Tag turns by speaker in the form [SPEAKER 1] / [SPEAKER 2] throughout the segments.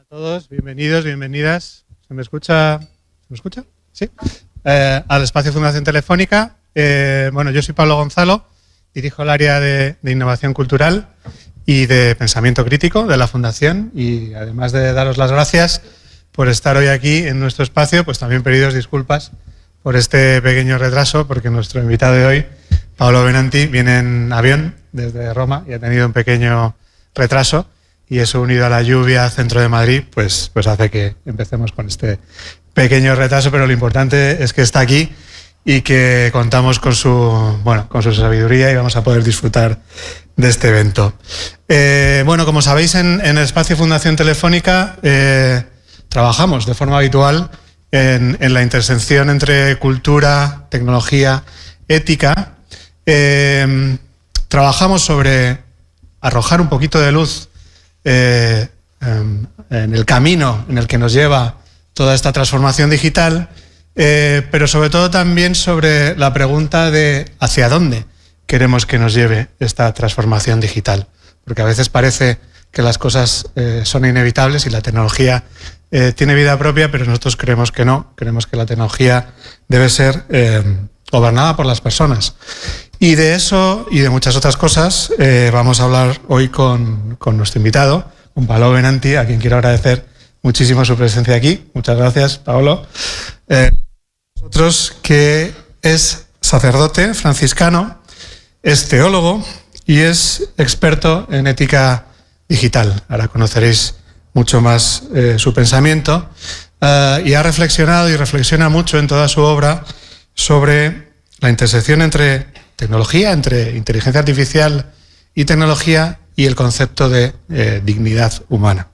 [SPEAKER 1] Todos, bienvenidos, bienvenidas. ¿Se me escucha? ¿Se me escucha? Sí. Al espacio Fundación Telefónica. Bueno, yo soy Pablo Gonzalo, dirijo el área de innovación cultural y de pensamiento crítico de la Fundación, y además de daros las gracias por estar hoy aquí en nuestro espacio, pues también pediros disculpas por este pequeño retraso, porque nuestro invitado de hoy, Paolo Benanti, viene en avión desde Roma y ha tenido un pequeño retraso. Y eso, unido a la lluvia centro de Madrid, pues hace que empecemos con este pequeño retraso, pero lo importante es que está aquí y que contamos con su sabiduría y vamos a poder disfrutar de este evento. Bueno, como sabéis, en el espacio Fundación Telefónica trabajamos de forma habitual en la intersección entre cultura, tecnología, ética. Trabajamos sobre arrojar un poquito de luz en el camino en el que nos lleva toda esta transformación digital, pero sobre todo también sobre la pregunta de hacia dónde queremos que nos lleve esta transformación digital, porque a veces parece que las cosas son inevitables y la tecnología tiene vida propia, pero nosotros creemos que no, creemos que la tecnología debe ser gobernada por las personas. Y de eso y de muchas otras cosas vamos a hablar hoy con nuestro invitado, con Paolo Benanti, a quien quiero agradecer muchísimo su presencia aquí. Muchas gracias, Paolo. Nosotros, que es sacerdote franciscano, es teólogo y es experto en ética digital. Ahora conoceréis mucho más su pensamiento, y ha reflexionado y reflexiona mucho en toda su obra sobre la intersección entre tecnología, entre inteligencia artificial y tecnología, y el concepto de dignidad humana.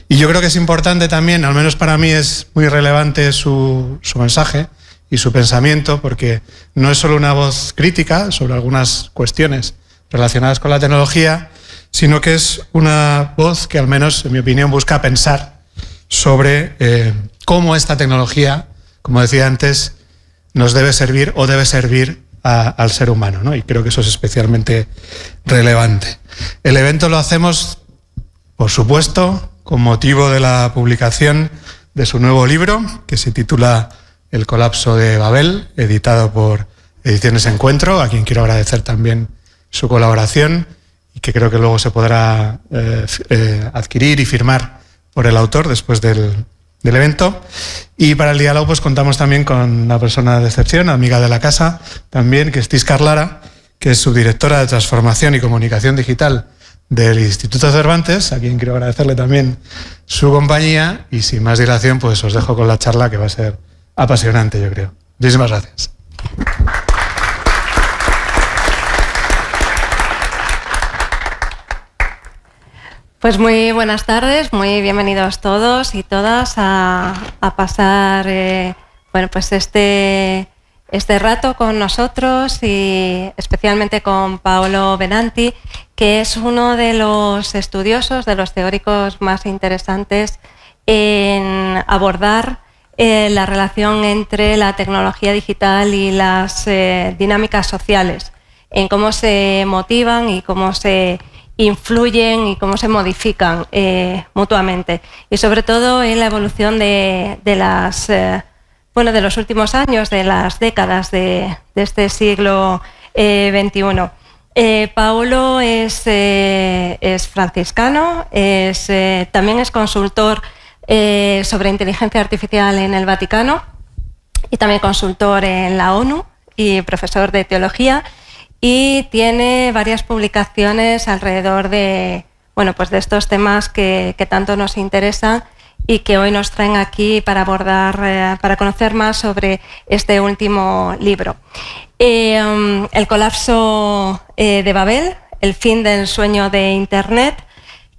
[SPEAKER 1] Y yo creo que es importante también, al menos para mí es muy relevante su mensaje y su pensamiento, porque no es solo una voz crítica sobre algunas cuestiones relacionadas con la tecnología, sino que es una voz que, al menos en mi opinión, busca pensar sobre cómo esta tecnología, como decía antes, nos debe servir o debe servir al ser humano, ¿no? Y creo que eso es especialmente relevante. El evento lo hacemos, por supuesto, con motivo de la publicación de su nuevo libro, que se titula El colapso de Babel, editado por Ediciones Encuentro, a quien quiero agradecer también su colaboración, y que creo que luego se podrá adquirir y firmar por el autor después del evento. Y para el diálogo pues contamos también con una persona de excepción, amiga de la casa también, que es Tiscar Lara, que es subdirectora de Transformación y Comunicación Digital del Instituto Cervantes, a quien quiero agradecerle también su compañía, y sin más dilación pues os dejo con la charla, que va a ser apasionante, yo creo. Muchísimas gracias.
[SPEAKER 2] Pues muy buenas tardes, muy bienvenidos todos y todas a pasar pues este rato con nosotros, y especialmente con Paolo Benanti, que es uno de los estudiosos, de los teóricos más interesantes en abordar la relación entre la tecnología digital y las dinámicas sociales, en cómo se motivan y cómo se influyen y cómo se modifican mutuamente, y sobre todo en la evolución de los últimos años, de las décadas de este siglo XXI. Paolo es franciscano, también es consultor sobre inteligencia artificial en el Vaticano, y también consultor en la ONU y profesor de teología, y tiene varias publicaciones alrededor de estos temas que tanto nos interesan y que hoy nos traen aquí para abordar, para conocer más sobre este último libro. El colapso de Babel, el fin del sueño de Internet,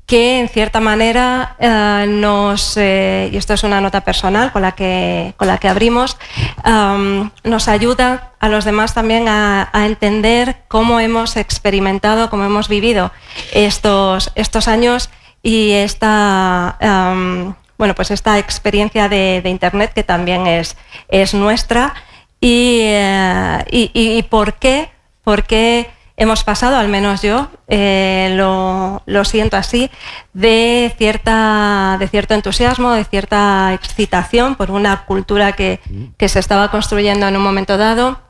[SPEAKER 2] que en cierta manera y esto es una nota personal con la que abrimos, nos ayuda a los demás también a entender cómo hemos experimentado, cómo hemos vivido estos años y esta experiencia de Internet, que también es nuestra, y por qué hemos pasado, al menos yo lo siento así, de cierto entusiasmo, de cierta excitación por una cultura que se estaba construyendo en un momento dado,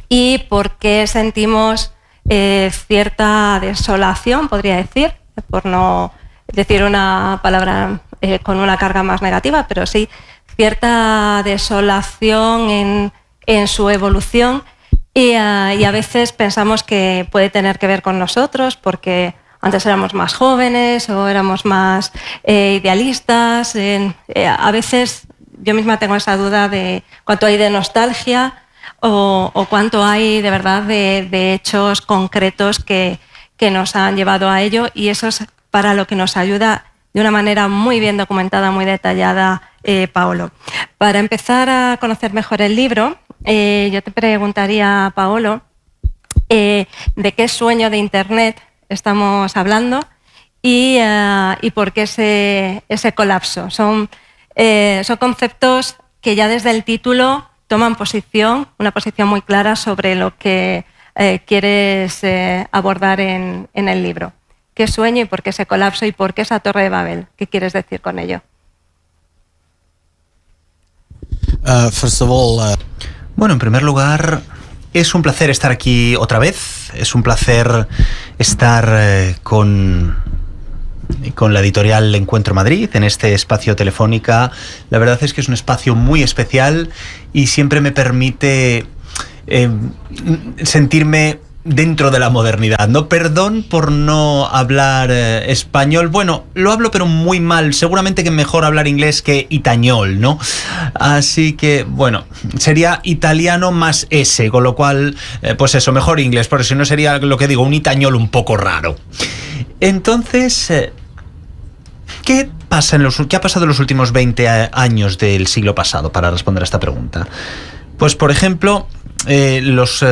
[SPEAKER 2] y porque sentimos cierta desolación, podría decir, por no decir una palabra con una carga más negativa, pero sí cierta desolación en su evolución, y a veces pensamos que puede tener que ver con nosotros, porque antes éramos más jóvenes o éramos más idealistas. A veces yo misma tengo esa duda de cuánto hay de nostalgia o cuánto hay de verdad de hechos concretos que nos han llevado a ello, y eso es para lo que nos ayuda de una manera muy bien documentada, muy detallada, Paolo. Para empezar a conocer mejor el libro, yo te preguntaría, Paolo, de qué sueño de Internet estamos hablando y por qué ese colapso. Son conceptos que ya desde el título toman una posición muy clara sobre lo que quieres abordar en el libro. ¿Qué sueño y por qué ese colapso y por qué esa Torre de Babel? ¿Qué quieres decir con ello?
[SPEAKER 3] Bueno, en primer lugar, es un placer estar aquí otra vez. Es un placer estar con la editorial Encuentro Madrid en este espacio Telefónica. La verdad es que es un espacio muy especial y siempre me permite sentirme dentro de la modernidad, ¿no? Perdón por no hablar español. Bueno, lo hablo pero muy mal. Seguramente que mejor hablar inglés que itañol, ¿no? Así que, bueno, sería italiano más S, con lo cual, pues eso, mejor inglés, porque si no sería lo que digo, un itañol un poco raro. Entonces, ¿qué ha pasado en los últimos 20 años del siglo pasado para responder a esta pregunta? Pues, por ejemplo, los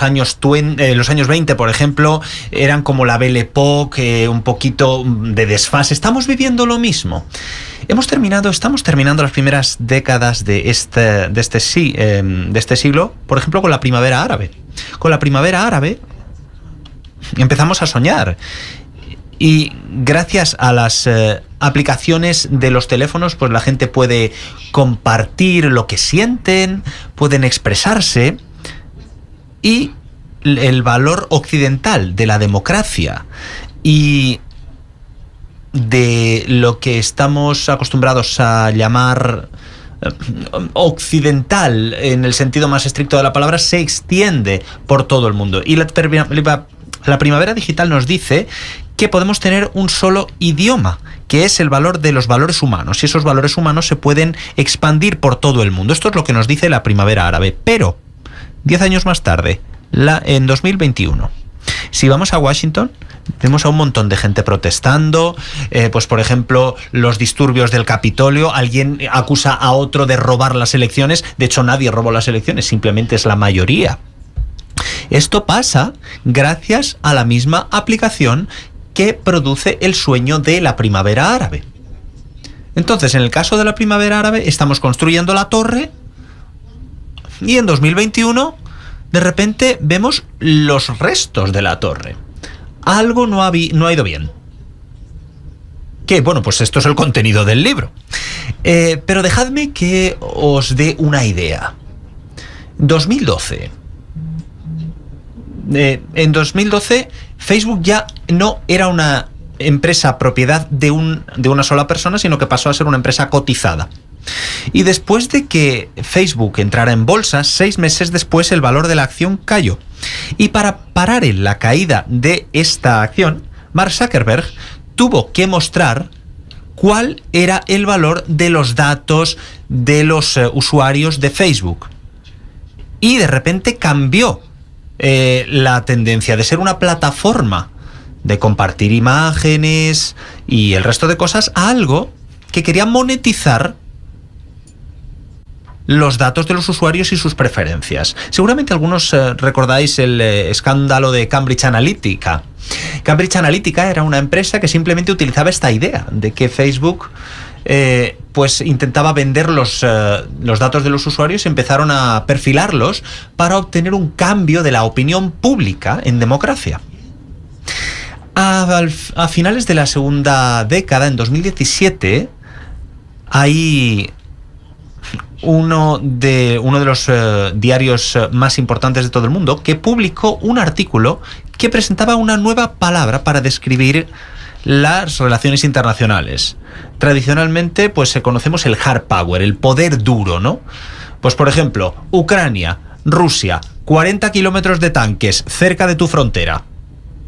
[SPEAKER 3] años 20, por ejemplo, eran como la Belle Époque, un poquito de desfase. Estamos viviendo lo mismo. Estamos terminando las primeras décadas de este siglo, por ejemplo, con la primavera árabe. Con la primavera árabe empezamos a soñar. Y gracias a las aplicaciones de los teléfonos, pues la gente puede compartir lo que sienten, pueden expresarse, y el valor occidental de la democracia y de lo que estamos acostumbrados a llamar occidental en el sentido más estricto de la palabra se extiende por todo el mundo. Y la primavera digital nos dice que podemos tener un solo idioma, que es el valor de los valores humanos, y esos valores humanos se pueden expandir por todo el mundo. Esto es lo que nos dice la primavera árabe. Pero 10 años más tarde, en 2021, si vamos a Washington, tenemos a un montón de gente protestando, pues por ejemplo, los disturbios del Capitolio. Alguien acusa a otro de robar las elecciones. De hecho, nadie robó las elecciones, simplemente es la mayoría. Esto pasa gracias a la misma aplicación que produce el sueño de la primavera árabe. Entonces, en el caso de la primavera árabe, estamos construyendo la torre y en 2021, de repente, vemos los restos de la torre. Algo no ha ido bien. Que, bueno, pues esto es el contenido del libro. Pero dejadme que os dé una idea. 2012. En 2012, Facebook ya no era una empresa propiedad de una sola persona, sino que pasó a ser una empresa cotizada. Y después de que Facebook entrara en bolsa, 6 meses después el valor de la acción cayó. Y para parar en la caída de esta acción, Mark Zuckerberg tuvo que mostrar cuál era el valor de los datos de los usuarios de Facebook. Y de repente cambió la tendencia de ser una plataforma de compartir imágenes y el resto de cosas a algo que quería monetizar los datos de los usuarios y sus preferencias. Seguramente algunos recordáis el escándalo de Cambridge Analytica. Cambridge Analytica era una empresa que simplemente utilizaba esta idea de que Facebook pues intentaba vender los datos de los usuarios y empezaron a perfilarlos para obtener un cambio de la opinión pública en democracia. A finales de la segunda década, en 2017, hay uno de los diarios más importantes de todo el mundo que publicó un artículo que presentaba una nueva palabra para describir las relaciones internacionales. Tradicionalmente, pues conocemos el hard power, el poder duro, ¿no? Pues por ejemplo, Ucrania, Rusia, 40 kilómetros de tanques cerca de tu frontera.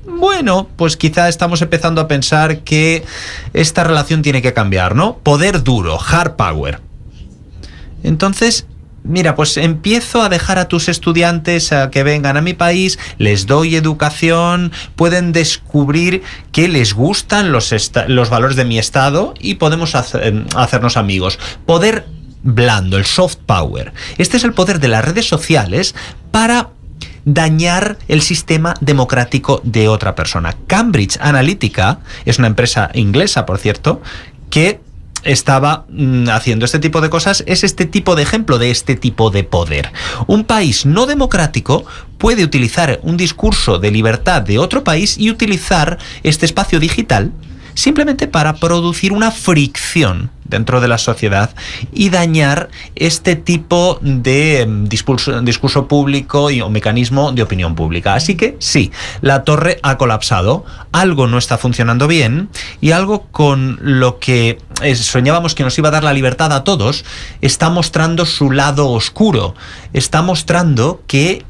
[SPEAKER 3] Bueno, pues quizá estamos empezando a pensar que esta relación tiene que cambiar, ¿no? Poder duro, hard power. Entonces, mira, pues empiezo a dejar a tus estudiantes a que vengan a mi país, les doy educación, pueden descubrir que les gustan los valores de mi estado y podemos hacernos amigos. Poder blando, el soft power. Este es el poder de las redes sociales para dañar el sistema democrático de otra persona. Cambridge Analytica es una empresa inglesa, por cierto, que estaba haciendo este tipo de cosas. Es este tipo de ejemplo de este tipo de poder. Un país no democrático puede utilizar un discurso de libertad de otro país y utilizar este espacio digital simplemente para producir una fricción dentro de la sociedad y dañar este tipo de discurso público o mecanismo de opinión pública. Así que sí, la torre ha colapsado, algo no está funcionando bien y algo con lo que soñábamos que nos iba a dar la libertad a todos está mostrando su lado oscuro, está mostrando que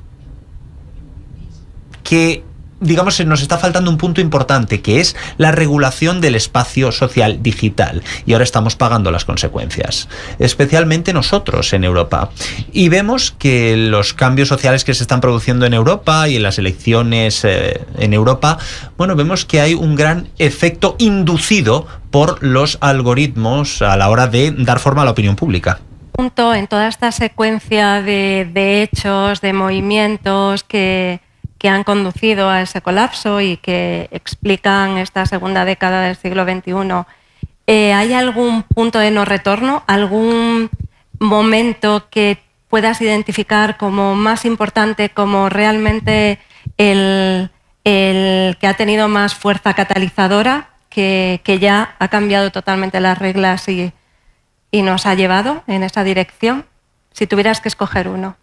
[SPEAKER 3] digamos, nos está faltando un punto importante, que es la regulación del espacio social digital. Y ahora estamos pagando las consecuencias, especialmente nosotros en Europa. Y vemos que los cambios sociales que se están produciendo en Europa y en las elecciones en Europa, bueno, vemos que hay un gran efecto inducido por los algoritmos a la hora de dar forma a la opinión pública.
[SPEAKER 2] En toda esta secuencia de hechos, de movimientos que han conducido a ese colapso y que explican esta segunda década del siglo XXI, ¿hay algún punto de no retorno? ¿Algún momento que puedas identificar como más importante, como realmente el que ha tenido más fuerza catalizadora, que ya ha cambiado totalmente las reglas y nos ha llevado en esa dirección? Si tuvieras que escoger uno.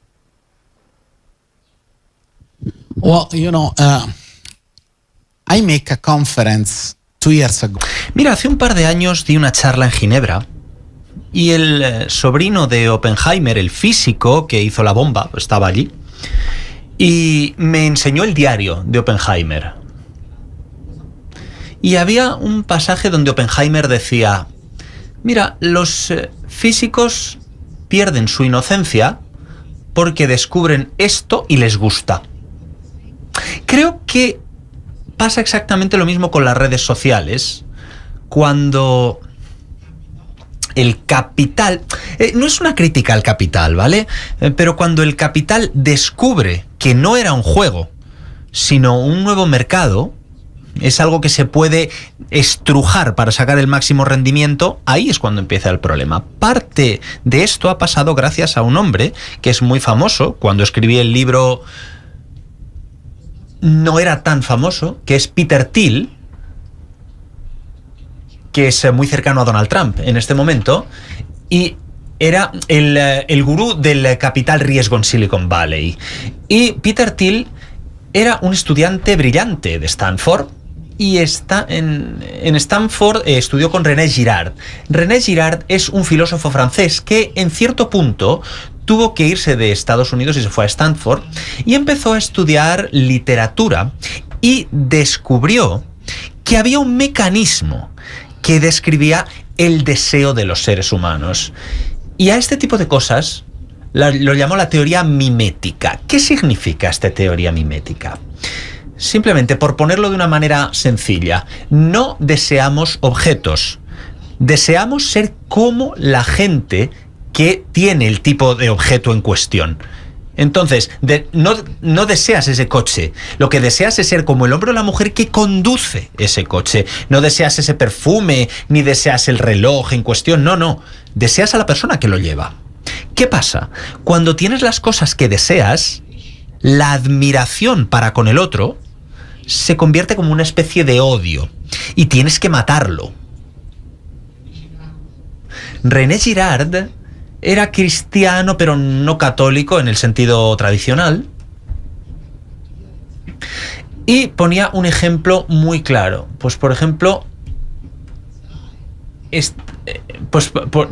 [SPEAKER 4] Well, I make a conference 2 years ago.
[SPEAKER 3] Mira, hace un par de años di una charla en Ginebra y el sobrino de Oppenheimer, el físico que hizo la bomba, estaba allí y me enseñó el diario de Oppenheimer. Y había un pasaje donde Oppenheimer decía: mira, los físicos pierden su inocencia porque descubren esto y les gusta. Creo que pasa exactamente lo mismo con las redes sociales, cuando el capital, no es una crítica al capital, ¿vale? Pero cuando el capital descubre que no era un juego, sino un nuevo mercado, es algo que se puede estrujar para sacar el máximo rendimiento, ahí es cuando empieza el problema. Parte de esto ha pasado gracias a un hombre que es muy famoso. Cuando escribí el libro no era tan famoso, que es Peter Thiel, que es muy cercano a Donald Trump en este momento, y era el gurú del capital riesgo en Silicon Valley. Y Peter Thiel era un estudiante brillante de Stanford, y está en Stanford estudió con René Girard. René Girard es un filósofo francés que en cierto punto tuvo que irse de Estados Unidos y se fue a Stanford y empezó a estudiar literatura y descubrió que había un mecanismo que describía el deseo de los seres humanos. Y a este tipo de cosas lo llamó la teoría mimética. ¿Qué significa esta teoría mimética? Simplemente, por ponerlo de una manera sencilla, no deseamos objetos, deseamos ser como la gente que tiene el tipo de objeto en cuestión. Entonces, no deseas ese coche. Lo que deseas es ser como el hombre o la mujer que conduce ese coche. No deseas ese perfume, ni deseas el reloj en cuestión. No. Deseas a la persona que lo lleva. ¿Qué pasa? Cuando tienes las cosas que deseas, la admiración para con el otro se convierte como una especie de odio. Y tienes que matarlo. René Girard era cristiano, pero no católico en el sentido tradicional. Y ponía un ejemplo muy claro. Pues, por ejemplo,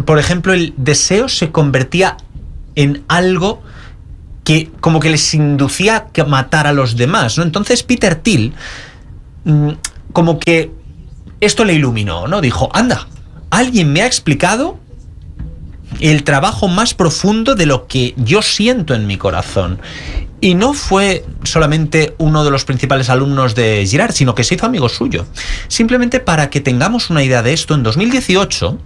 [SPEAKER 3] por ejemplo, el deseo se convertía en algo que como que les inducía a matar a los demás, ¿no? Entonces Peter Thiel, como que esto le iluminó, ¿no? Dijo, anda, alguien me ha explicado el trabajo más profundo de lo que yo siento en mi corazón. Y no fue solamente uno de los principales alumnos de Girard, sino que se hizo amigo suyo. Simplemente para que tengamos una idea de esto, en 2018,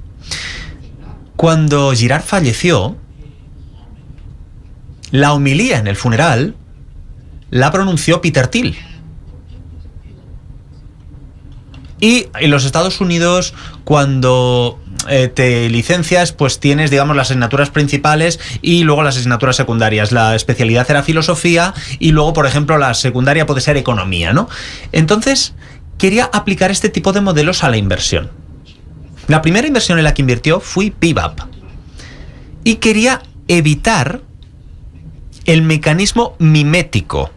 [SPEAKER 3] cuando Girard falleció, la homilía en el funeral la pronunció Peter Thiel. Y en los Estados Unidos, cuando te licencias, pues tienes, digamos, las asignaturas principales y luego las asignaturas secundarias. La especialidad era filosofía y luego, por ejemplo, la secundaria puede ser economía, ¿no? Entonces, quería aplicar este tipo de modelos a la inversión. La primera inversión en la que invirtió fue Pivap. Y quería evitar el mecanismo mimético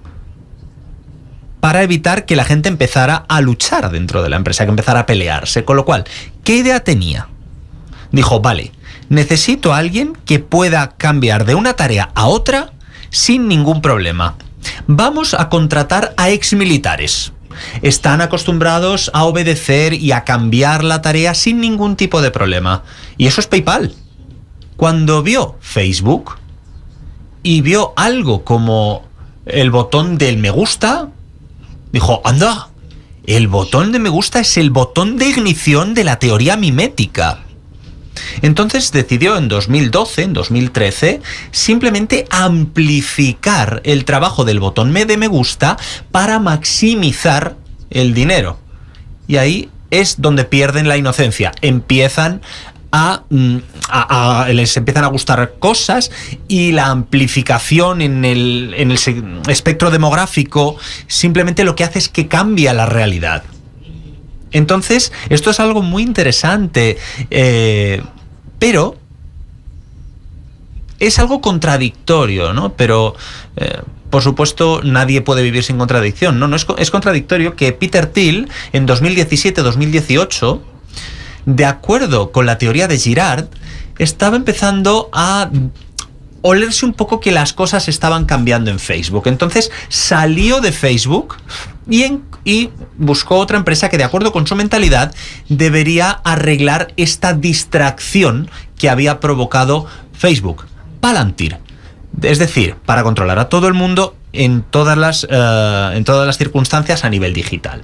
[SPEAKER 3] para evitar que la gente empezara a luchar dentro de la empresa, que empezara a pelearse. Con lo cual, ¿qué idea tenía? Dijo, vale, necesito a alguien que pueda cambiar de una tarea a otra sin ningún problema. Vamos a contratar a exmilitares. Están acostumbrados a obedecer y a cambiar la tarea sin ningún tipo de problema. Y eso es PayPal. Cuando vio Facebook y vio algo como el botón del me gusta, dijo, anda, el botón de me gusta es el botón de ignición de la teoría mimética. Entonces decidió en 2012, en 2013, simplemente amplificar el trabajo del botón de me gusta para maximizar el dinero. Y ahí es donde pierden la inocencia. Les empiezan a gustar cosas y la amplificación en el espectro demográfico simplemente lo que hace es que cambia la realidad. Entonces, esto es algo muy interesante, pero es algo contradictorio, ¿no? Pero, por supuesto, nadie puede vivir sin contradicción, ¿no? Es contradictorio que Peter Thiel, en 2017-2018, de acuerdo con la teoría de Girard, estaba empezando a olerse un poco que las cosas estaban cambiando en Facebook. Entonces salió de Facebook y buscó otra empresa que, de acuerdo con su mentalidad, debería arreglar esta distracción que había provocado Facebook. Palantir. Es decir, para controlar a todo el mundo en todas las circunstancias a nivel digital.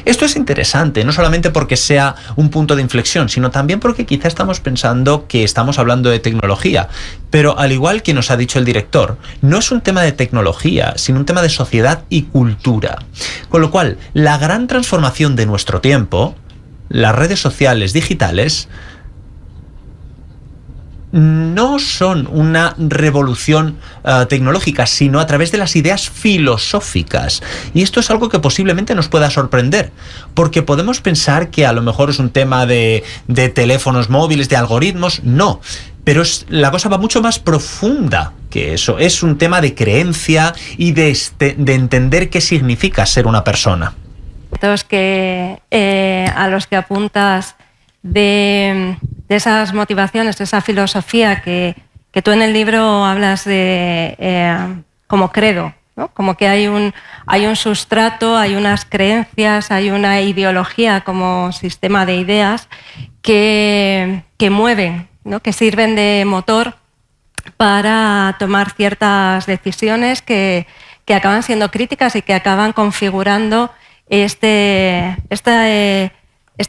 [SPEAKER 3] Esto es interesante, no solamente porque sea un punto de inflexión, sino también porque quizá estamos pensando que estamos hablando de tecnología, pero al igual que nos ha dicho el director, no es un tema de tecnología, sino un tema de sociedad y cultura. Con lo cual, la gran transformación de nuestro tiempo, las redes sociales digitales, no son una revolución tecnológica, sino a través de las ideas filosóficas. Y esto es algo que posiblemente nos pueda sorprender, porque podemos pensar que a lo mejor es un tema de teléfonos móviles, de algoritmos. No, pero la cosa va mucho más profunda que eso. Es un tema de creencia y de entender qué significa ser una persona.
[SPEAKER 2] A los que apuntas de esas motivaciones, de esa filosofía que tú en el libro hablas de como credo, ¿no? Como que hay un sustrato, hay unas creencias, hay una ideología como sistema de ideas que mueven, ¿no? Que sirven de motor para tomar ciertas decisiones que acaban siendo críticas y que acaban configurando este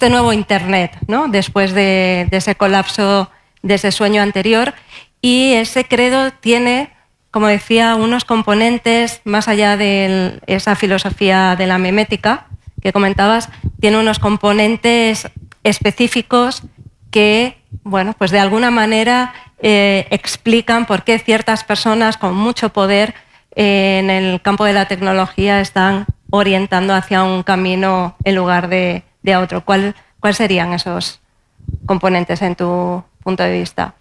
[SPEAKER 2] nuevo Internet, ¿no? Después de ese colapso, de ese sueño anterior. Y ese credo tiene como decía, unos componentes, más allá de esa filosofía de la mimética que comentabas, tiene unos componentes específicos que, bueno, pues de alguna manera explican por qué ciertas personas con mucho poder en el campo de la tecnología están orientando hacia un camino en lugar de otro. ¿Cuáles serían esos componentes en tu punto de vista?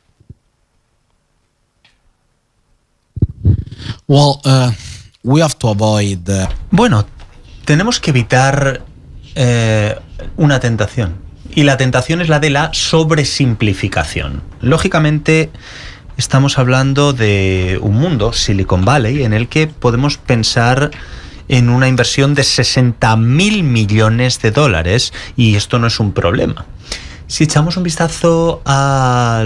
[SPEAKER 4] Well, we have to avoid.
[SPEAKER 3] Bueno, tenemos que evitar una tentación. Y la tentación es la de la sobresimplificación. Lógicamente, estamos hablando de un mundo, Silicon Valley, en el que podemos pensar en una inversión de 60.000 millones de dólares, y esto no es un problema. Si echamos un vistazo a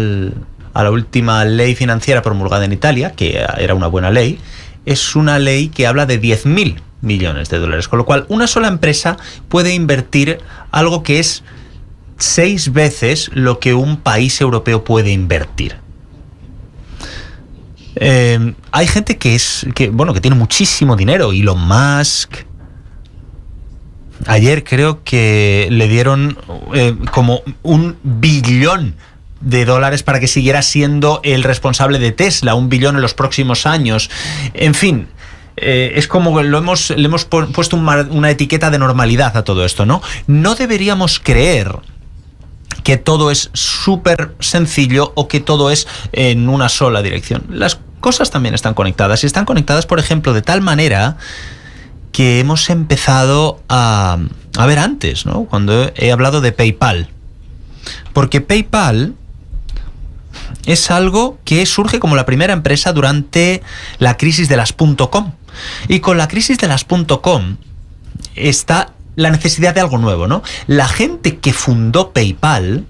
[SPEAKER 3] la última ley financiera promulgada en Italia, que era una buena ley, es una ley que habla de 10.000 millones de dólares, con lo cual una sola empresa puede invertir algo que es 6 veces lo que un país europeo puede invertir. Hay gente que tiene muchísimo dinero. Elon Musk. Ayer creo que le dieron como $1 billón para que siguiera siendo el responsable de Tesla, $1 billón en los próximos años. En fin, es como le hemos puesto una etiqueta de normalidad a todo esto, ¿no? No deberíamos creer que todo es súper sencillo o que todo es en una sola dirección. Las cosas también están conectadas, y están conectadas, por ejemplo, de tal manera que hemos empezado a ver antes, ¿no? Cuando he hablado de PayPal. Porque PayPal es algo que surge como la primera empresa durante la crisis de las .com. Y con la crisis de las .com está la necesidad de algo nuevo, ¿no? La gente que fundó PayPal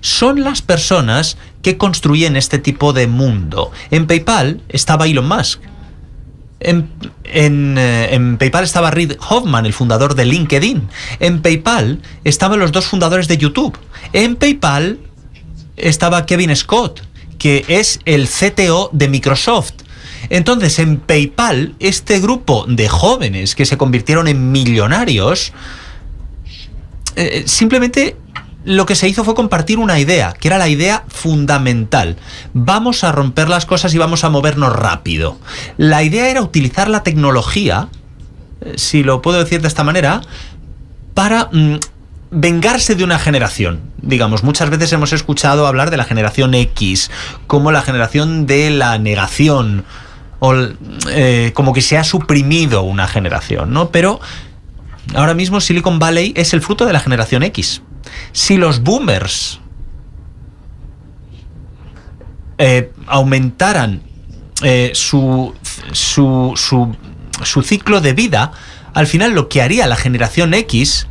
[SPEAKER 3] son las personas que construyen este tipo de mundo. En PayPal estaba Elon Musk. En PayPal estaba Reid Hoffman, el fundador de LinkedIn. En PayPal estaban los 2 fundadores de YouTube. En PayPal estaba Kevin Scott, que es el CTO de Microsoft. Entonces, en PayPal, este grupo de jóvenes que se convirtieron en millonarios, simplemente lo que se hizo fue compartir una idea, que era la idea fundamental. Vamos a romper las cosas y vamos a movernos rápido. La idea era utilizar la tecnología, si lo puedo decir de esta manera, para vengarse de una generación. Digamos, muchas veces hemos escuchado hablar de la generación X como la generación de la negación, o como que se ha suprimido una generación, ¿no? Pero ahora mismo Silicon Valley es el fruto de la generación X. Si los boomers aumentaran su ciclo de vida, al final lo que haría la generación X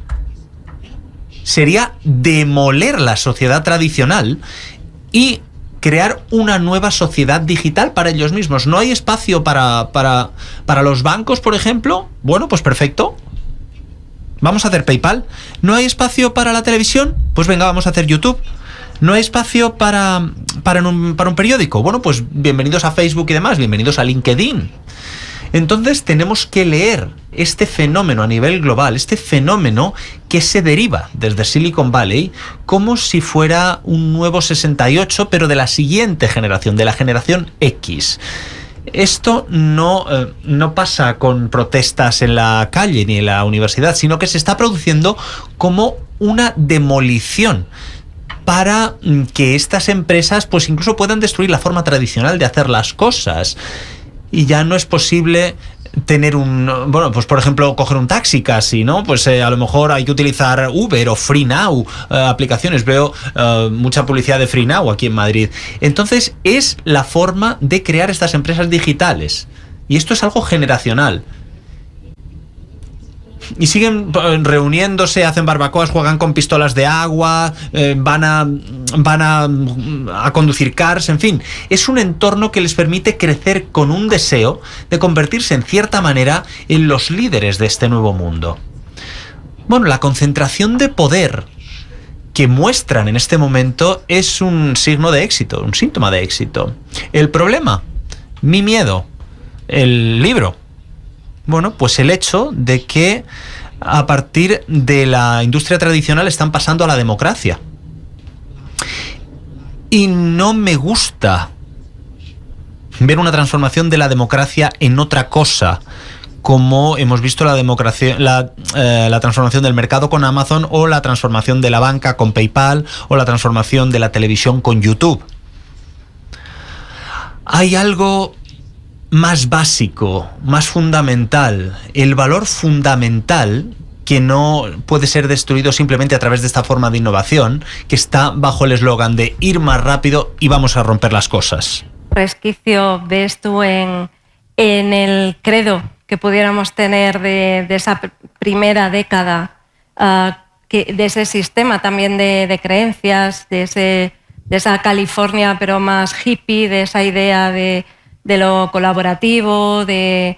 [SPEAKER 3] sería demoler la sociedad tradicional y crear una nueva sociedad digital para ellos mismos. ¿No hay espacio para los bancos, por ejemplo? Bueno, pues perfecto. Vamos a hacer PayPal. ¿No hay espacio para la televisión? Pues venga, vamos a hacer YouTube. ¿No hay espacio para un periódico? Bueno, pues bienvenidos a Facebook y demás, bienvenidos a LinkedIn. Entonces tenemos que leer este fenómeno a nivel global, este fenómeno que se deriva desde Silicon Valley como si fuera un nuevo 68, pero de la siguiente generación, de la generación X. Esto no pasa con protestas en la calle ni en la universidad, sino que se está produciendo como una demolición para que estas empresas pues incluso puedan destruir la forma tradicional de hacer las cosas. Y ya no es posible tener pues por ejemplo, coger un taxi casi, ¿no? Pues a lo mejor hay que utilizar Uber o FreeNow, aplicaciones. Veo mucha publicidad de FreeNow aquí en Madrid. Entonces, es la forma de crear estas empresas digitales. Y esto es algo generacional. Y siguen reuniéndose, hacen barbacoas, juegan con pistolas de agua, van a conducir cars, en fin. Es un entorno que les permite crecer con un deseo de convertirse en cierta manera en los líderes de este nuevo mundo. Bueno, la concentración de poder que muestran en este momento es un signo de éxito, un síntoma de éxito. El problema, mi miedo, el libro? Bueno, pues el hecho de que a partir de la industria tradicional están pasando a la democracia. Y no me gusta ver una transformación de la democracia en otra cosa, como hemos visto la transformación del mercado con Amazon, o la transformación de la banca con PayPal, o la transformación de la televisión con YouTube. Hay algo más básico, más fundamental, el valor fundamental, que no puede ser destruido simplemente a través de esta forma de innovación, que está bajo el eslogan de ir más rápido y vamos a romper las cosas.
[SPEAKER 2] ¿Resquicio ves tú en el credo que pudiéramos tener de esa primera década, de ese sistema también de creencias, de esa California pero más hippie, de esa idea de lo colaborativo, del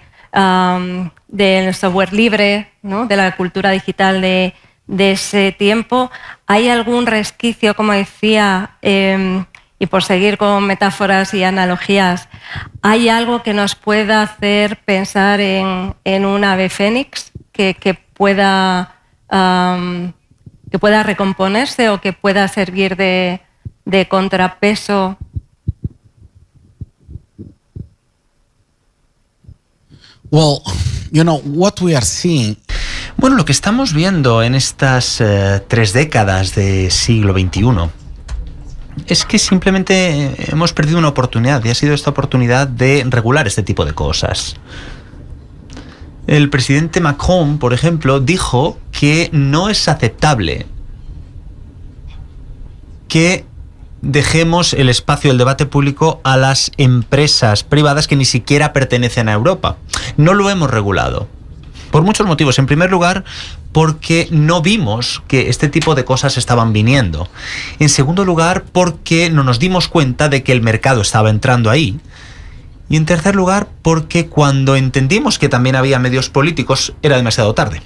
[SPEAKER 2] software libre, ¿no? De la cultura digital de ese tiempo? ¿Hay algún resquicio, como decía, y por seguir con metáforas y analogías, hay algo que nos pueda hacer pensar en un ave fénix que pueda recomponerse o que pueda servir de contrapeso?
[SPEAKER 4] Well, what we are seeing.
[SPEAKER 3] Bueno, lo que estamos viendo en estas 3 décadas de siglo XXI es que simplemente hemos perdido una oportunidad, y ha sido esta oportunidad de regular este tipo de cosas. El presidente Macron, por ejemplo, dijo que no es aceptable que dejemos el espacio del debate público a las empresas privadas que ni siquiera pertenecen a Europa. No lo hemos regulado, por muchos motivos. En primer lugar, porque no vimos que este tipo de cosas estaban viniendo. En segundo lugar, porque no nos dimos cuenta de que el mercado estaba entrando ahí. Y en tercer lugar, porque cuando entendimos que también había medios políticos, era demasiado tarde.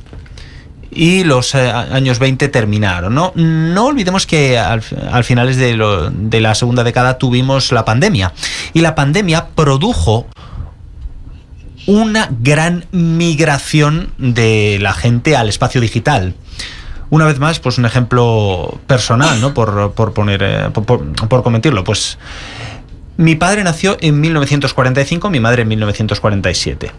[SPEAKER 3] Y los años 20 terminaron, ¿no? No olvidemos que al finales de la segunda década tuvimos la pandemia. Y la pandemia produjo una gran migración de la gente al espacio digital. Una vez más, pues un ejemplo personal, ¿no? Por comentarlo, pues mi padre nació en 1945, mi madre en 1947.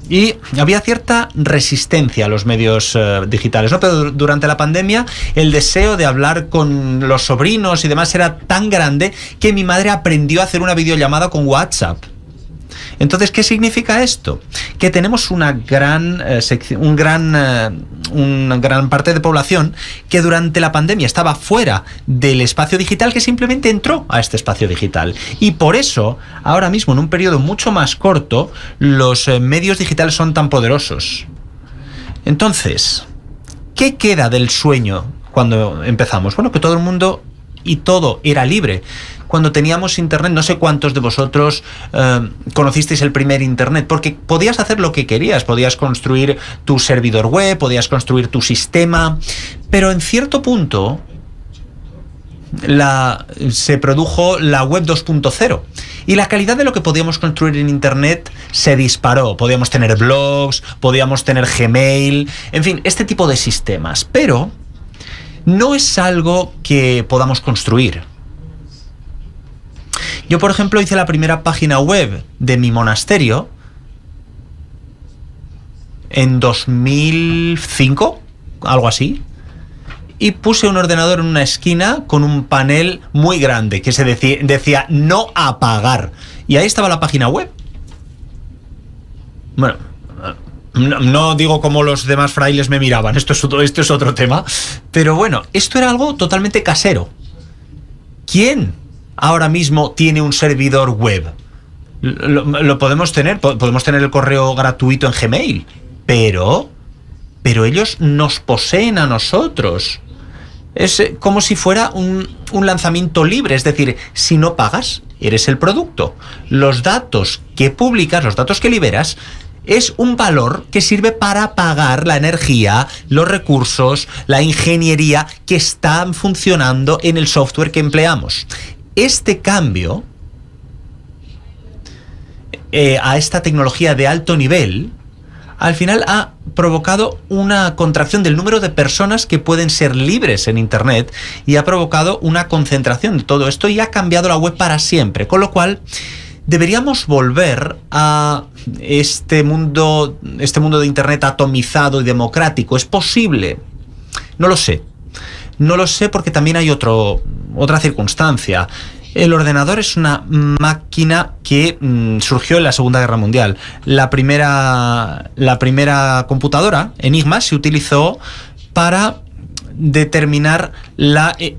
[SPEAKER 3] Y había cierta resistencia a los medios digitales, ¿no? Pero durante la pandemia el deseo de hablar con los sobrinos y demás era tan grande que mi madre aprendió a hacer una videollamada con WhatsApp. Entonces, ¿qué significa esto? Que tenemos una gran parte de población que durante la pandemia estaba fuera del espacio digital, que simplemente entró a este espacio digital. Y por eso, ahora mismo, en un periodo mucho más corto, los medios digitales son tan poderosos. Entonces, ¿qué queda del sueño cuando empezamos? Bueno, que todo el mundo y todo era libre. Cuando teníamos internet, no sé cuántos de vosotros conocisteis el primer internet, porque podías hacer lo que querías, podías construir tu servidor web, podías construir tu sistema, pero en cierto punto se produjo la web 2.0 y la calidad de lo que podíamos construir en internet se disparó. Podíamos tener blogs, podíamos tener Gmail, en fin, este tipo de sistemas, pero no es algo que podamos construir. Yo, por ejemplo, hice la primera página web de mi monasterio en 2005, algo así, y puse un ordenador en una esquina con un panel muy grande que se decía no apagar, y ahí estaba la página web. Bueno, no digo cómo los demás frailes me miraban, esto es otro tema, pero bueno, esto era algo totalmente casero. ¿Quién ahora mismo tiene un servidor web? Lo podemos tener el correo gratuito en Gmail, pero ellos nos poseen a nosotros. Es como si fuera un lanzamiento libre, es decir, si no pagas, eres el producto. Los datos que publicas, los datos que liberas, es un valor que sirve para pagar la energía, los recursos, la ingeniería que están funcionando en el software que empleamos. Este cambio a esta tecnología de alto nivel, al final ha provocado una contracción del número de personas que pueden ser libres en Internet y ha provocado una concentración de todo esto y ha cambiado la web para siempre. Con lo cual, deberíamos volver a este mundo de Internet atomizado y democrático. ¿Es posible? No lo sé. No lo sé porque también hay otra circunstancia. El ordenador es una máquina que surgió en la Segunda Guerra Mundial. La primera computadora, Enigma, se utilizó para determinar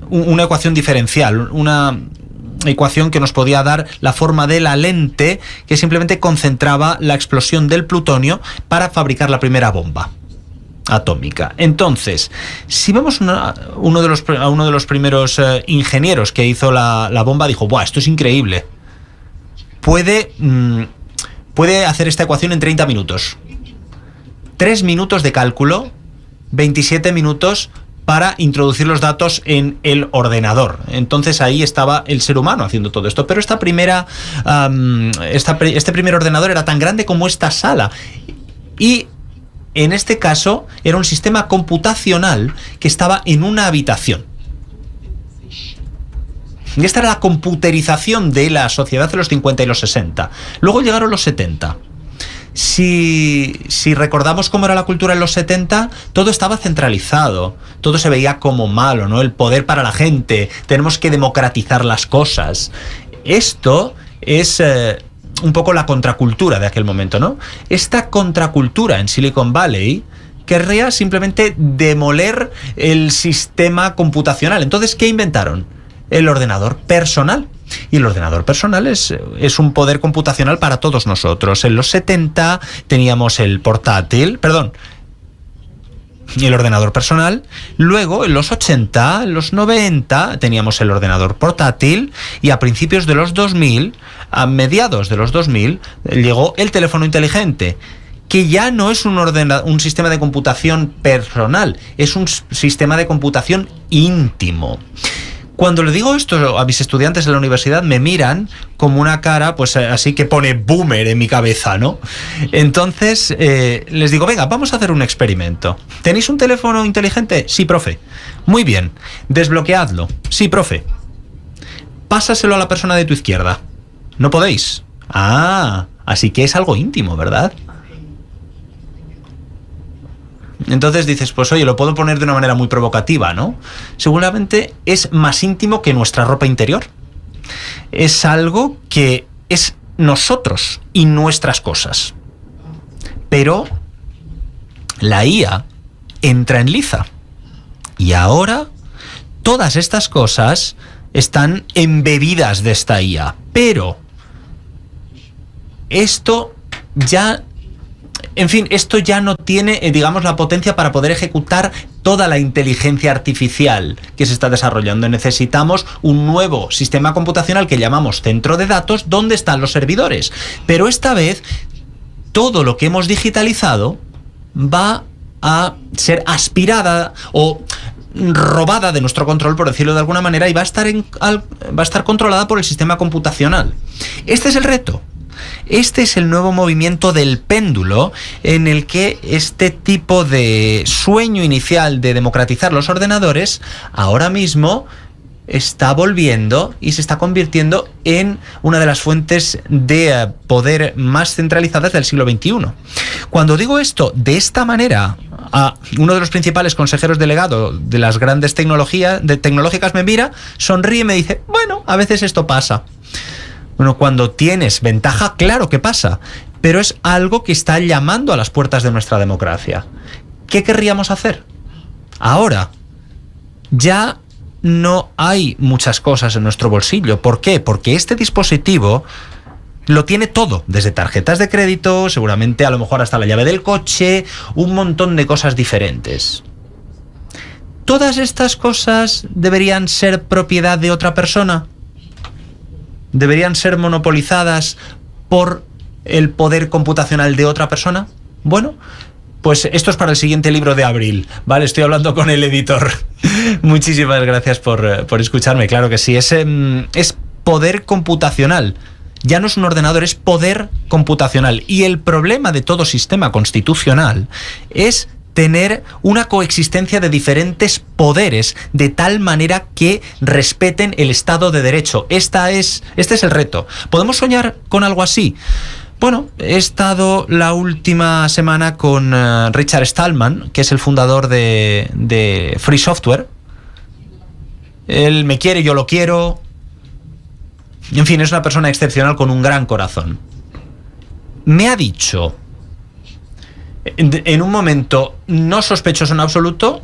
[SPEAKER 3] una ecuación diferencial, una ecuación que nos podía dar la forma de la lente que simplemente concentraba la explosión del plutonio para fabricar la primera bomba atómica. Entonces, si vemos a uno de los primeros ingenieros que hizo la bomba, dijo: ¡buah, esto es increíble! Puede hacer esta ecuación en 30 minutos. 3 minutos de cálculo, 27 minutos para introducir los datos en el ordenador. Entonces ahí estaba el ser humano haciendo todo esto. Pero este primer ordenador era tan grande como esta sala. Y en este caso era un sistema computacional que estaba en una habitación. Y esta era la computerización de la sociedad de los 50 y los 60. Luego llegaron los 70. Si recordamos cómo era la cultura en los 70, todo estaba centralizado, todo se veía como malo, ¿no? El poder para la gente, tenemos que democratizar las cosas. Esto es un poco la contracultura de aquel momento, ¿no? Esta contracultura en Silicon Valley querría simplemente demoler el sistema computacional. Entonces, ¿qué inventaron? El ordenador personal. Y el ordenador personal es un poder computacional para todos nosotros. En los 70 teníamos el ordenador personal. Luego, en los 80, en los 90, teníamos el ordenador portátil. Y a principios de los 2000, a mediados de los 2000, llegó el teléfono inteligente, que ya no es un sistema de computación personal, es un sistema de computación íntimo. Cuando le digo esto a mis estudiantes en la universidad, me miran como una cara, pues así que pone boomer en mi cabeza, ¿no? Entonces les digo: venga, vamos a hacer un experimento. ¿Tenéis un teléfono inteligente? Sí, profe. Muy bien. Desbloqueadlo. Sí, profe. Pásaselo a la persona de tu izquierda. ¿No podéis? Ah, así que es algo íntimo, ¿verdad? Entonces dices: pues oye, lo puedo poner de una manera muy provocativa, ¿no? Seguramente es más íntimo que nuestra ropa interior. Es algo que es nosotros y nuestras cosas. Pero la IA entra en liza. Y ahora todas estas cosas están embebidas de esta IA. Pero esto ya no tiene, digamos, la potencia para poder ejecutar toda la inteligencia artificial que se está desarrollando. Necesitamos un nuevo sistema computacional que llamamos centro de datos, donde están los servidores. Pero esta vez, todo lo que hemos digitalizado va a ser aspirada o robada de nuestro control, por decirlo de alguna manera, y va a estar controlada por el sistema computacional. Este es el reto. Este es el nuevo movimiento del péndulo, en el que este tipo de sueño inicial de democratizar los ordenadores ahora mismo está volviendo y se está convirtiendo en una de las fuentes de poder más centralizadas del siglo XXI. Cuando digo esto de esta manera, a uno de los principales consejeros delegados de las grandes tecnológicas me mira, sonríe y me dice: bueno, a veces esto pasa. Bueno, cuando tienes ventaja, claro que pasa, pero es algo que está llamando a las puertas de nuestra democracia. ¿Qué querríamos hacer? Ahora, ya no hay muchas cosas en nuestro bolsillo. ¿Por qué? Porque este dispositivo lo tiene todo, desde tarjetas de crédito, seguramente a lo mejor hasta la llave del coche, un montón de cosas diferentes. ¿Todas estas cosas deberían ser propiedad de otra persona? ¿Deberían ser monopolizadas por el poder computacional de otra persona? Bueno, pues esto es para el siguiente libro de abril, ¿vale? Estoy hablando con el editor. Muchísimas gracias por escucharme. Claro que sí, es poder computacional. Ya no es un ordenador, es poder computacional. Y el problema de todo sistema constitucional es tener una coexistencia de diferentes poderes de tal manera que respeten el Estado de Derecho. Este es el reto. ¿Podemos soñar con algo así? Bueno, he estado la última semana con Richard Stallman, que es el fundador de Free Software. Él me quiere, yo lo quiero. En fin, es una persona excepcional con un gran corazón. Me ha dicho, en un momento no sospechoso en absoluto,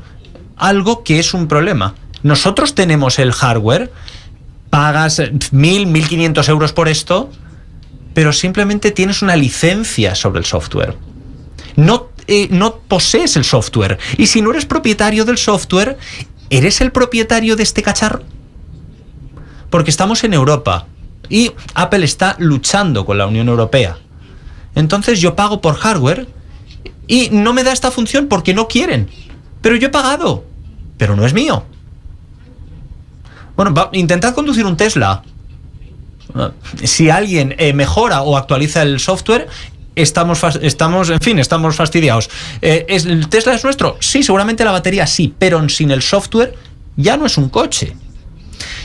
[SPEAKER 3] algo que es un problema. Nosotros tenemos el hardware, pagas 1.500 euros por esto, pero simplemente tienes una licencia sobre el software. No posees el software. Y si no eres propietario del software, ¿eres el propietario de este cacharro? Porque estamos en Europa y Apple está luchando con la Unión Europea. Entonces yo pago por hardware y no me da esta función porque no quieren. Pero yo he pagado, pero no es mío. Bueno, intentad conducir un Tesla. Si alguien mejora o actualiza el software, estamos fastidiados. ¿El Tesla es nuestro? Sí, seguramente la batería sí, pero sin el software ya no es un coche.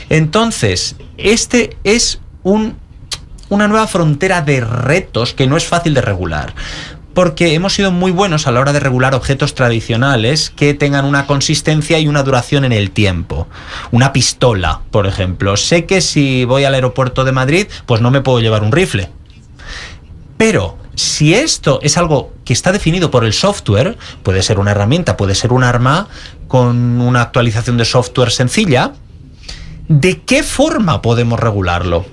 [SPEAKER 3] Entonces, este es una nueva frontera de retos que no es fácil de regular, porque hemos sido muy buenos a la hora de regular objetos tradicionales que tengan una consistencia y una duración en el tiempo. Una pistola, por ejemplo. Sé que si voy al aeropuerto de Madrid, pues no me puedo llevar un rifle. Pero si esto es algo que está definido por el software, puede ser una herramienta, puede ser un arma con una actualización de software sencilla, ¿de qué forma podemos regularlo?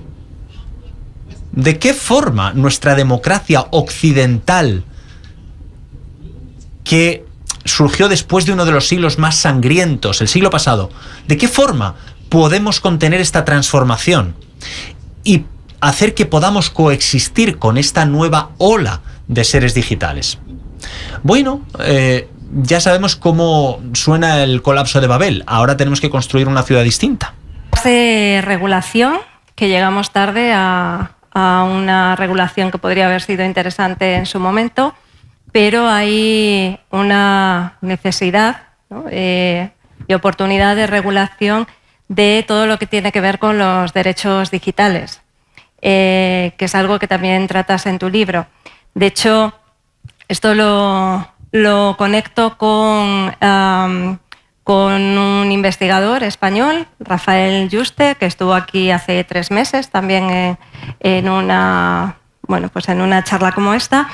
[SPEAKER 3] ¿De qué forma nuestra democracia occidental, que surgió después de uno de los siglos más sangrientos, el siglo pasado, de qué forma podemos contener esta transformación y hacer que podamos coexistir con esta nueva ola de seres digitales? Bueno, ya sabemos cómo suena el colapso de Babel. Ahora tenemos que construir una ciudad distinta.
[SPEAKER 2] De regulación, que llegamos tarde a una regulación que podría haber sido interesante en su momento, pero hay una necesidad, ¿no?, y oportunidad de regulación de todo lo que tiene que ver con los derechos digitales, que es algo que también tratas en tu libro. De hecho, esto lo conecto con un investigador español, Rafael Yuste, que estuvo aquí hace 3 meses también en una charla como esta.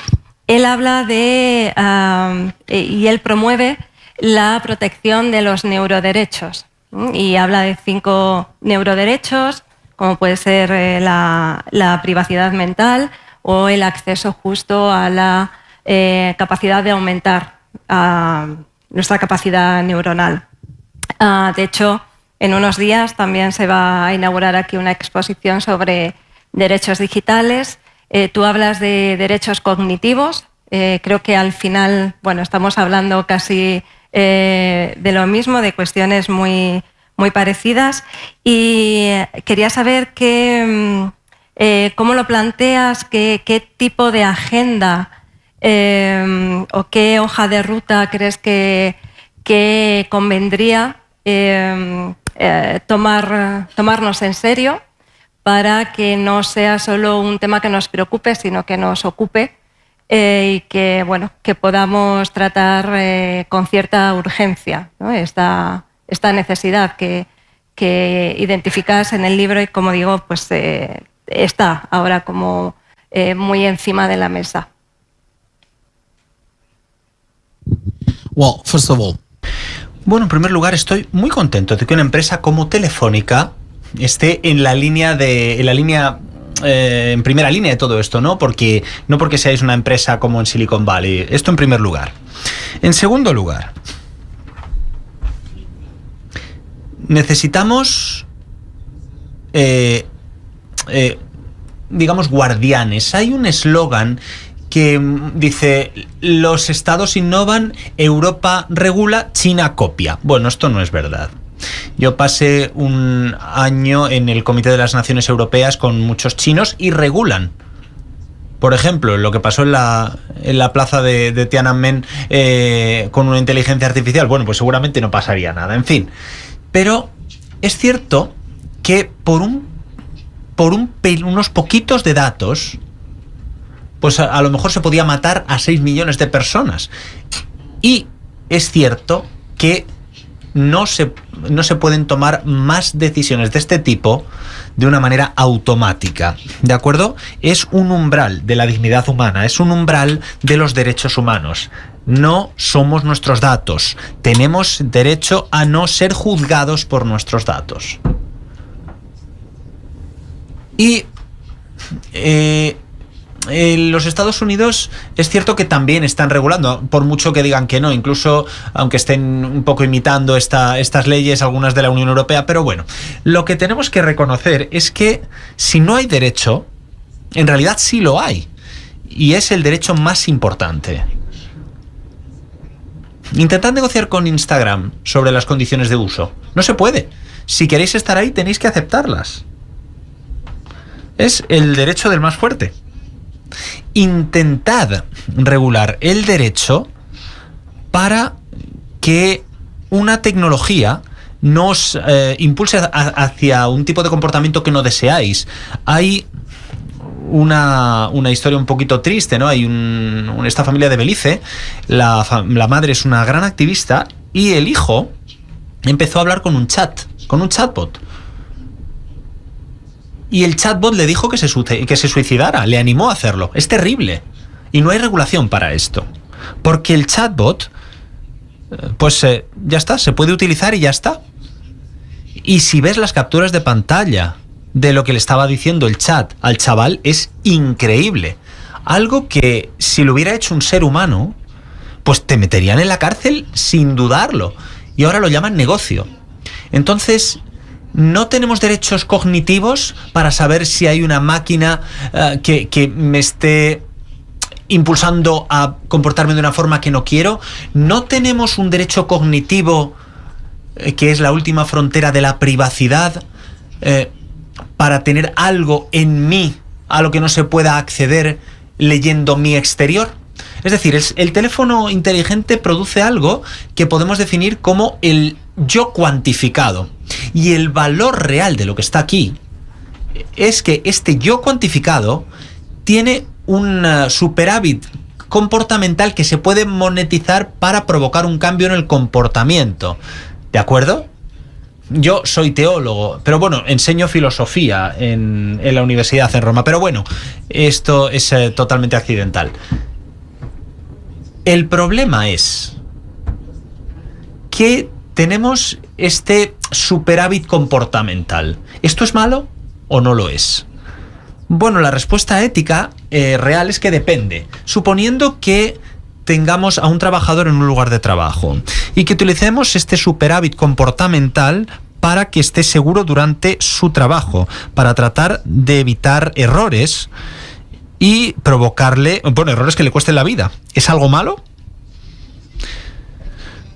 [SPEAKER 2] Él habla y él promueve la protección de los neuroderechos, y habla de 5 neuroderechos, como puede ser la privacidad mental o el acceso justo a la capacidad de aumentar nuestra capacidad neuronal. De hecho, en unos días también se va a inaugurar aquí una exposición sobre derechos digitales. Tú hablas de derechos cognitivos. Creo que al final, estamos hablando casi de lo mismo, de cuestiones muy, muy parecidas. Y quería saber cómo lo planteas, qué tipo de agenda o qué hoja de ruta crees que convendría tomarnos en serio, para que no sea solo un tema que nos preocupe, sino que nos ocupe, y que podamos tratar con cierta urgencia, ¿no?, esta necesidad que identificas en el libro y, como digo, pues está ahora como muy encima de la mesa.
[SPEAKER 4] Well, first of all,
[SPEAKER 3] bueno, en primer lugar, estoy muy contento de que una empresa como Telefónica esté en primera línea de todo esto, no porque seáis una empresa como en Silicon Valley. Esto en primer lugar. En segundo lugar, necesitamos, digamos, guardianes. Hay un eslogan que dice: los estados innovan, Europa regula, China copia. Bueno, esto no es verdad. Yo pasé un año en el Comité de las Naciones Europeas con muchos chinos y regulan. Por ejemplo, lo que pasó en la plaza de Tiananmen con una inteligencia artificial, bueno, pues seguramente no pasaría nada, en fin. Pero es cierto que por unos poquitos de datos, pues a lo mejor se podía matar a 6 millones de personas. Y es cierto que no se pueden tomar más decisiones de este tipo de una manera automática, ¿de acuerdo? Es un umbral de la dignidad humana, es un umbral de los derechos humanos. No somos nuestros datos. Tenemos derecho a no ser juzgados por nuestros datos. Y los Estados Unidos es cierto que también están regulando, por mucho que digan que no, incluso aunque estén un poco imitando estas leyes, algunas de la Unión Europea, pero bueno, lo que tenemos que reconocer es que si no hay derecho, en realidad sí lo hay, y es el derecho más importante. Intentad negociar con Instagram sobre las condiciones de uso. No se puede. Si queréis estar ahí, tenéis que aceptarlas. Es el derecho del más fuerte. Intentad regular el derecho para que una tecnología nos impulse hacia un tipo de comportamiento que no deseáis. Hay una historia un poquito triste, ¿no? Hay esta familia de Belice, la madre es una gran activista y el hijo empezó a hablar con un chatbot. Y el chatbot le dijo que se suicidara, le animó a hacerlo. Es terrible. Y no hay regulación para esto. Porque el chatbot, pues ya está, se puede utilizar y ya está. Y si ves las capturas de pantalla de lo que le estaba diciendo el chat al chaval, es increíble. Algo que si lo hubiera hecho un ser humano, pues te meterían en la cárcel sin dudarlo. Y ahora lo llaman negocio. Entonces, no tenemos derechos cognitivos para saber si hay una máquina que me esté impulsando a comportarme de una forma que no quiero. No tenemos un derecho cognitivo que es la última frontera de la privacidad para tener algo en mí a lo que no se pueda acceder leyendo mi exterior. Es decir, el teléfono inteligente produce algo que podemos definir como el yo cuantificado. Y el valor real de lo que está aquí es que este yo cuantificado tiene un superávit comportamental que se puede monetizar para provocar un cambio en el comportamiento. ¿De acuerdo? Yo soy teólogo, pero bueno, enseño filosofía en la universidad en Roma, pero bueno, esto es totalmente accidental. El problema es que tenemos este superávit comportamental. ¿Esto es malo o no lo es? Bueno, la respuesta ética real es que depende. Suponiendo que tengamos a un trabajador en un lugar de trabajo y que utilicemos este superávit comportamental para que esté seguro durante su trabajo, para tratar de evitar errores y provocarle, bueno, errores que le cuesten la vida. ¿Es algo malo?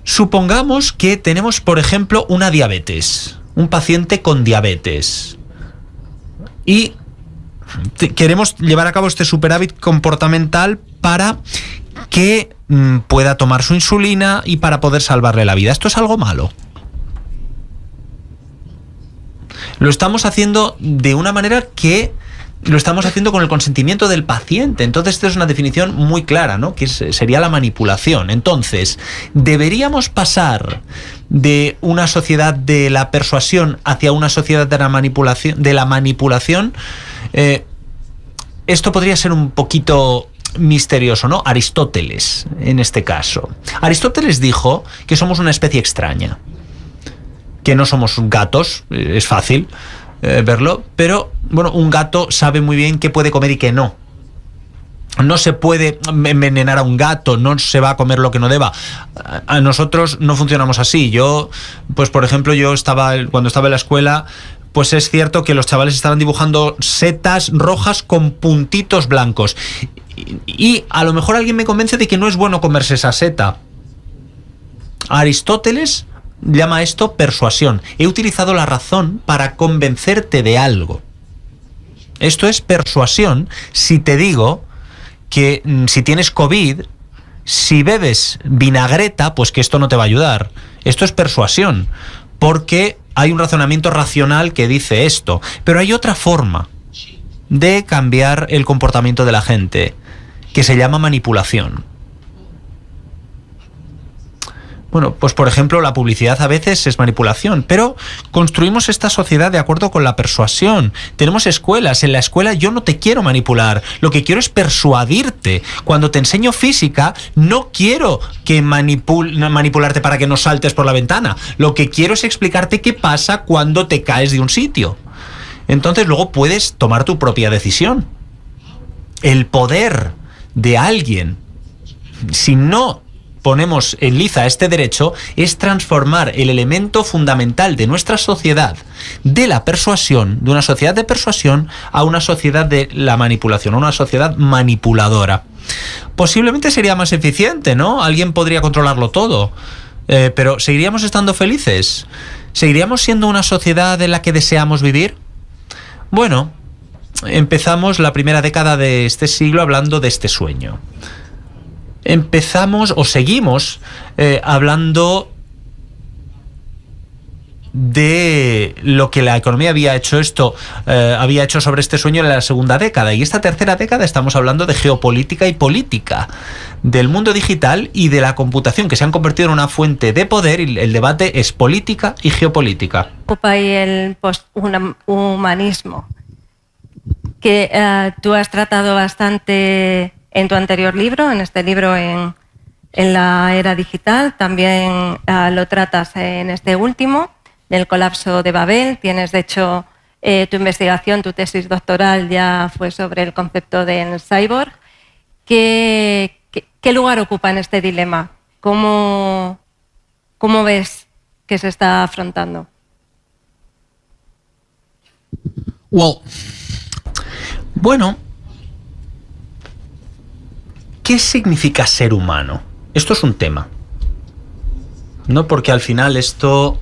[SPEAKER 3] Supongamos que tenemos, por ejemplo, una diabetes, un paciente con diabetes, y queremos llevar a cabo este superávit comportamental para que pueda tomar su insulina y para poder salvarle la vida. ¿Esto es algo malo? Lo estamos haciendo de una manera que lo estamos haciendo con el consentimiento del paciente. Entonces, esta es una definición muy clara, ¿no? Que sería la manipulación. Entonces, ¿deberíamos pasar de una sociedad de la persuasión hacia una sociedad de la manipulación? Esto podría ser un poquito misterioso, ¿no? Aristóteles, en este caso. Aristóteles dijo que somos una especie extraña, que no somos gatos, es fácil verlo, pero bueno, un gato sabe muy bien qué puede comer y qué no. No se puede envenenar a un gato, no se va a comer lo que no deba. A nosotros no funcionamos así. Yo, pues por ejemplo, cuando estaba en la escuela, pues es cierto que los chavales estaban dibujando setas rojas con puntitos blancos. Y a lo mejor alguien me convence de que no es bueno comerse esa seta. Aristóteles llama esto persuasión. He utilizado la razón para convencerte de algo. Esto es persuasión si te digo que si tienes COVID, si bebes vinagreta, pues que esto no te va a ayudar. Esto es persuasión, porque hay un razonamiento racional que dice esto. Pero hay otra forma de cambiar el comportamiento de la gente, que se llama manipulación. Bueno, pues por ejemplo, la publicidad a veces es manipulación, pero construimos esta sociedad de acuerdo con la persuasión. Tenemos escuelas, en la escuela yo no te quiero manipular, lo que quiero es persuadirte. Cuando te enseño física, no quiero que manipularte para que no saltes por la ventana. Lo que quiero es explicarte qué pasa cuando te caes de un sitio. Entonces luego puedes tomar tu propia decisión. El poder de alguien, si no ponemos en liza este derecho, es transformar el elemento fundamental de nuestra sociedad, de la persuasión, de una sociedad de persuasión, a una sociedad de la manipulación, a una sociedad manipuladora. Posiblemente sería más eficiente, ¿no? Alguien podría controlarlo todo, pero ¿seguiríamos estando felices? ¿Seguiríamos siendo una sociedad en la que deseamos vivir? Bueno, empezamos la primera década de este siglo hablando de este sueño. Empezamos o seguimos hablando de lo que la economía había hecho sobre este sueño en la segunda década, y esta tercera década estamos hablando de geopolítica y política, del mundo digital y de la computación, que se han convertido en una fuente de poder, y el debate es política y geopolítica.
[SPEAKER 2] Ocupa ahí el posthumanismo, que tú has tratado bastante en tu anterior libro, en este libro en la era digital. También lo tratas en este último, del colapso de Babel. Tienes, de hecho, tu investigación, tu tesis doctoral ya fue sobre el concepto del cyborg. ¿Qué lugar ocupa en este dilema? ¿Cómo ves que se está afrontando?
[SPEAKER 3] Bueno, ¿qué significa ser humano? Esto es un tema, ¿no? Porque al final esto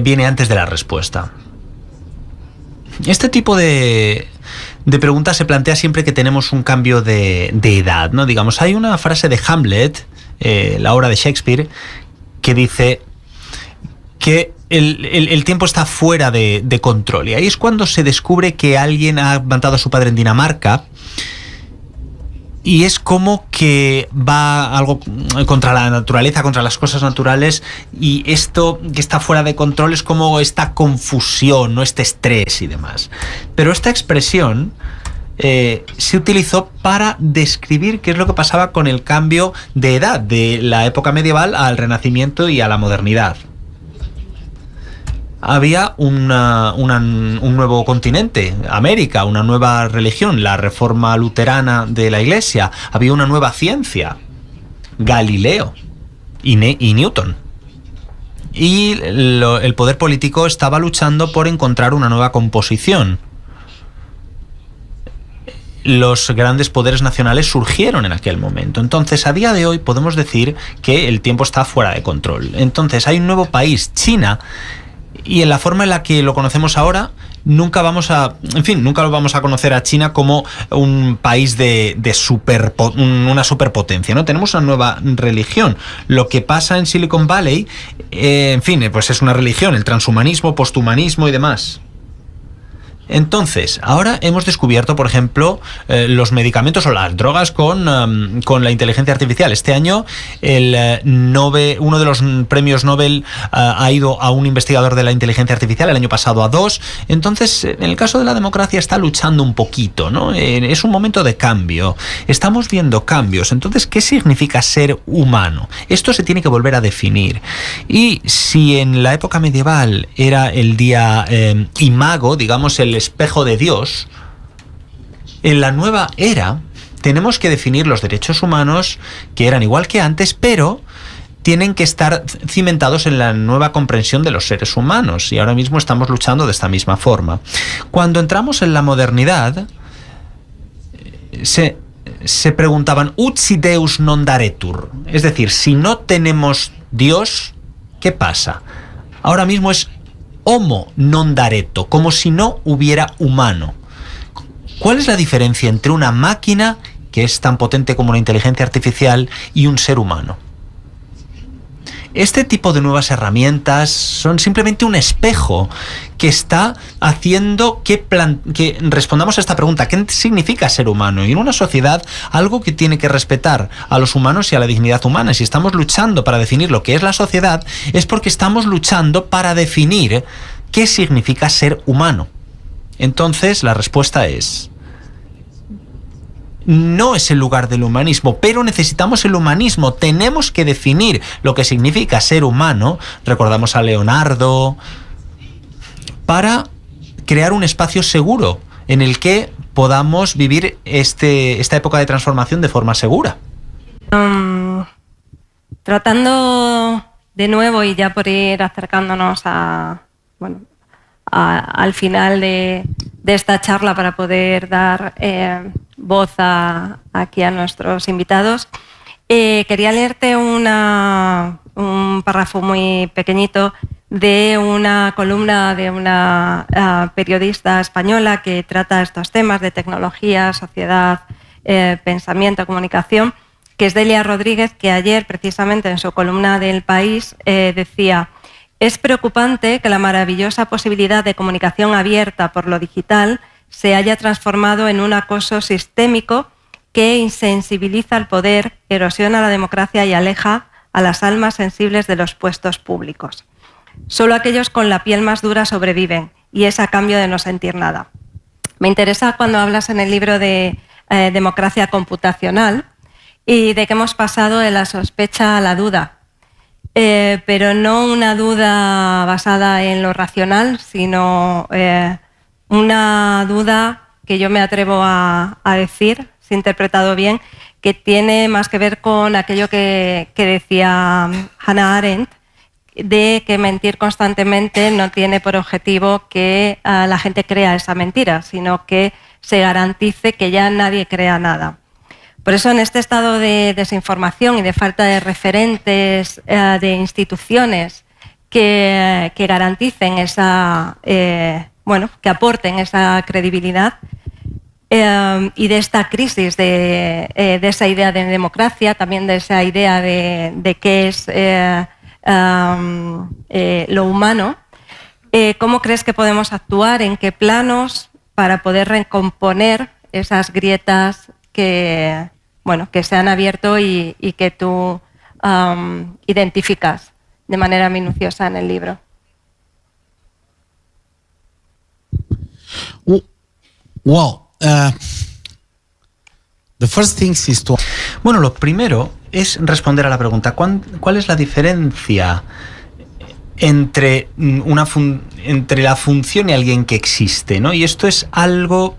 [SPEAKER 3] viene antes de la respuesta. Este tipo de preguntas se plantea siempre que tenemos un cambio de edad, ¿no? Digamos, hay una frase de Hamlet, la obra de Shakespeare, que dice que el tiempo está fuera de control. Y ahí es cuando se descubre que alguien ha matado a su padre en Dinamarca, y es como que va algo contra la naturaleza, contra las cosas naturales, y esto que está fuera de control es como esta confusión, ¿no? Este estrés y demás. Pero esta expresión se utilizó para describir qué es lo que pasaba con el cambio de edad de la época medieval al Renacimiento y a la modernidad. Había un nuevo continente, América, una nueva religión, la reforma luterana de la Iglesia. Había una nueva ciencia, Galileo y Newton. Y el poder político estaba luchando por encontrar una nueva composición. Los grandes poderes nacionales surgieron en aquel momento. Entonces, a día de hoy podemos decir que el tiempo está fuera de control. Entonces, hay un nuevo país, China, y en la forma en la que lo conocemos ahora, nunca lo vamos a conocer a China como un país una superpotencia, ¿no? Tenemos una nueva religión. Lo que pasa en Silicon Valley, pues es una religión, el transhumanismo, posthumanismo y demás. Entonces, ahora hemos descubierto, por ejemplo, los medicamentos o las drogas con la inteligencia artificial. Este año uno de los premios Nobel ha ido a un investigador de la inteligencia artificial, el año pasado a 2. Entonces, en el caso de la democracia está luchando un poquito, ¿no? Es un momento de cambio. Estamos viendo cambios. Entonces, ¿qué significa ser humano? Esto se tiene que volver a definir. Y si en la época medieval era el día imago, digamos, el espejo de Dios, en la nueva era tenemos que definir los derechos humanos, que eran igual que antes, pero tienen que estar cimentados en la nueva comprensión de los seres humanos, y ahora mismo estamos luchando de esta misma forma. Cuando entramos en la modernidad, se preguntaban ut si Deus non daretur, es decir, si no tenemos Dios, ¿qué pasa? Ahora mismo es homo non dareto, como si no hubiera humano. ¿Cuál es la diferencia entre una máquina, que es tan potente como una inteligencia artificial, y un ser humano? Este tipo de nuevas herramientas son simplemente un espejo que está haciendo que respondamos a esta pregunta: ¿qué significa ser humano? Y en una sociedad, algo que tiene que respetar a los humanos y a la dignidad humana. Si estamos luchando para definir lo que es la sociedad, es porque estamos luchando para definir qué significa ser humano. Entonces, la respuesta es: no es el lugar del humanismo, pero necesitamos el humanismo. Tenemos que definir lo que significa ser humano. Recordamos a Leonardo, para crear un espacio seguro en el que podamos vivir esta época de transformación de forma segura.
[SPEAKER 2] Tratando de nuevo, y ya por ir acercándonos al final de esta charla para poder dar voz aquí a nuestros invitados, quería leerte un párrafo muy pequeñito de una columna de una periodista española que trata estos temas de tecnología, sociedad, pensamiento, comunicación, que es Delia Rodríguez, que ayer precisamente en su columna del País decía: es preocupante que la maravillosa posibilidad de comunicación abierta por lo digital se haya transformado en un acoso sistémico que insensibiliza al poder, erosiona la democracia y aleja a las almas sensibles de los puestos públicos. Solo aquellos con la piel más dura sobreviven, y es a cambio de no sentir nada. Me interesa cuando hablas en el libro de democracia computacional y de que hemos pasado de la sospecha a la duda. Pero no una duda basada en lo racional, sino una duda que yo me atrevo a decir, si he interpretado bien, que tiene más que ver con aquello que decía Hannah Arendt, de que mentir constantemente no tiene por objetivo que la gente crea esa mentira, sino que se garantice que ya nadie crea nada. Por eso, en este estado de desinformación y de falta de referentes de instituciones que garanticen esa, que aporten esa credibilidad, y de esta crisis de esa idea de democracia, también de esa idea de qué es lo humano, ¿cómo crees que podemos actuar? ¿En qué planos para poder recomponer esas grietas que se han abierto y que tú identificas de manera minuciosa en el libro?
[SPEAKER 4] The first thing is to...
[SPEAKER 3] Bueno, lo primero es responder a la pregunta: ¿cuál es la diferencia entre la función y alguien que existe, ¿no? Y esto es algo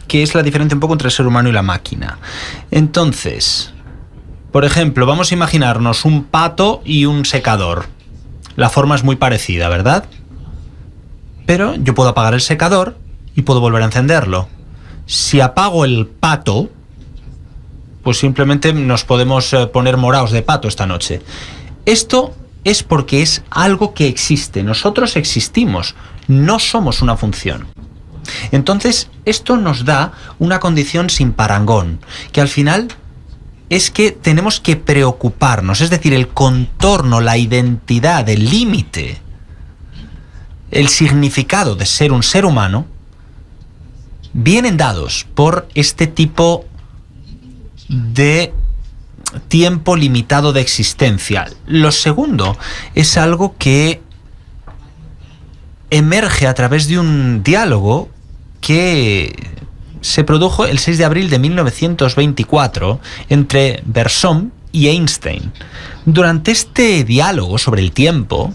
[SPEAKER 3] que es la diferencia un poco entre el ser humano y la máquina. Entonces, por ejemplo, vamos a imaginarnos un pato y un secador. La forma es muy parecida, ¿verdad? Pero yo puedo apagar el secador y puedo volver a encenderlo. Si apago el pato, pues simplemente nos podemos poner morados de pato esta noche. Esto es porque es algo que existe. Nosotros existimos, no somos una función. Entonces, esto nos da una condición sin parangón, que al final es que tenemos que preocuparnos. Es decir, el contorno, la identidad, el límite, el significado de ser un ser humano vienen dados por este tipo de tiempo limitado de existencia. Lo segundo es algo que emerge a través de un diálogo que se produjo el 6 de abril de 1924 entre Bergson y Einstein. Durante este diálogo sobre el tiempo,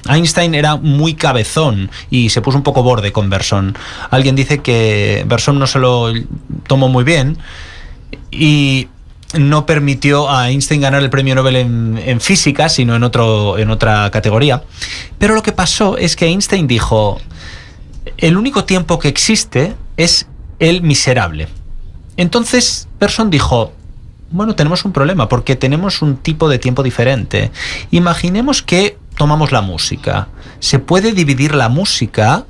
[SPEAKER 3] Einstein era muy cabezón y se puso un poco borde con Bergson. Alguien dice que Bergson no se lo tomó muy bien y no permitió a Einstein ganar el premio Nobel en física, sino en otra categoría. Pero lo que pasó es que Einstein dijo: el único tiempo que existe es el miserable. Entonces Bergson dijo: bueno, tenemos un problema porque tenemos un tipo de tiempo diferente. Imaginemos que tomamos la música. Se puede dividir la música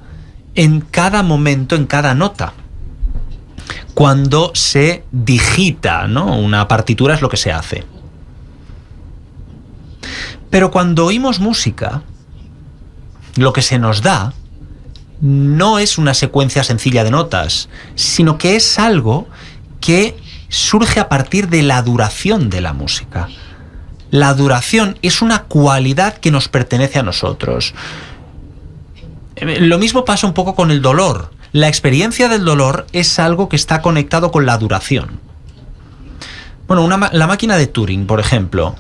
[SPEAKER 3] en cada momento, en cada nota. Cuando se digita, ¿no? Una partitura es lo que se hace. Pero cuando oímos música, lo que se nos da no es una secuencia sencilla de notas, sino que es algo que surge a partir de la duración de la música. La duración es una cualidad que nos pertenece a nosotros. Lo mismo pasa un poco con el dolor. La experiencia del dolor es algo que está conectado con la duración. Bueno, la máquina de Turing, por ejemplo,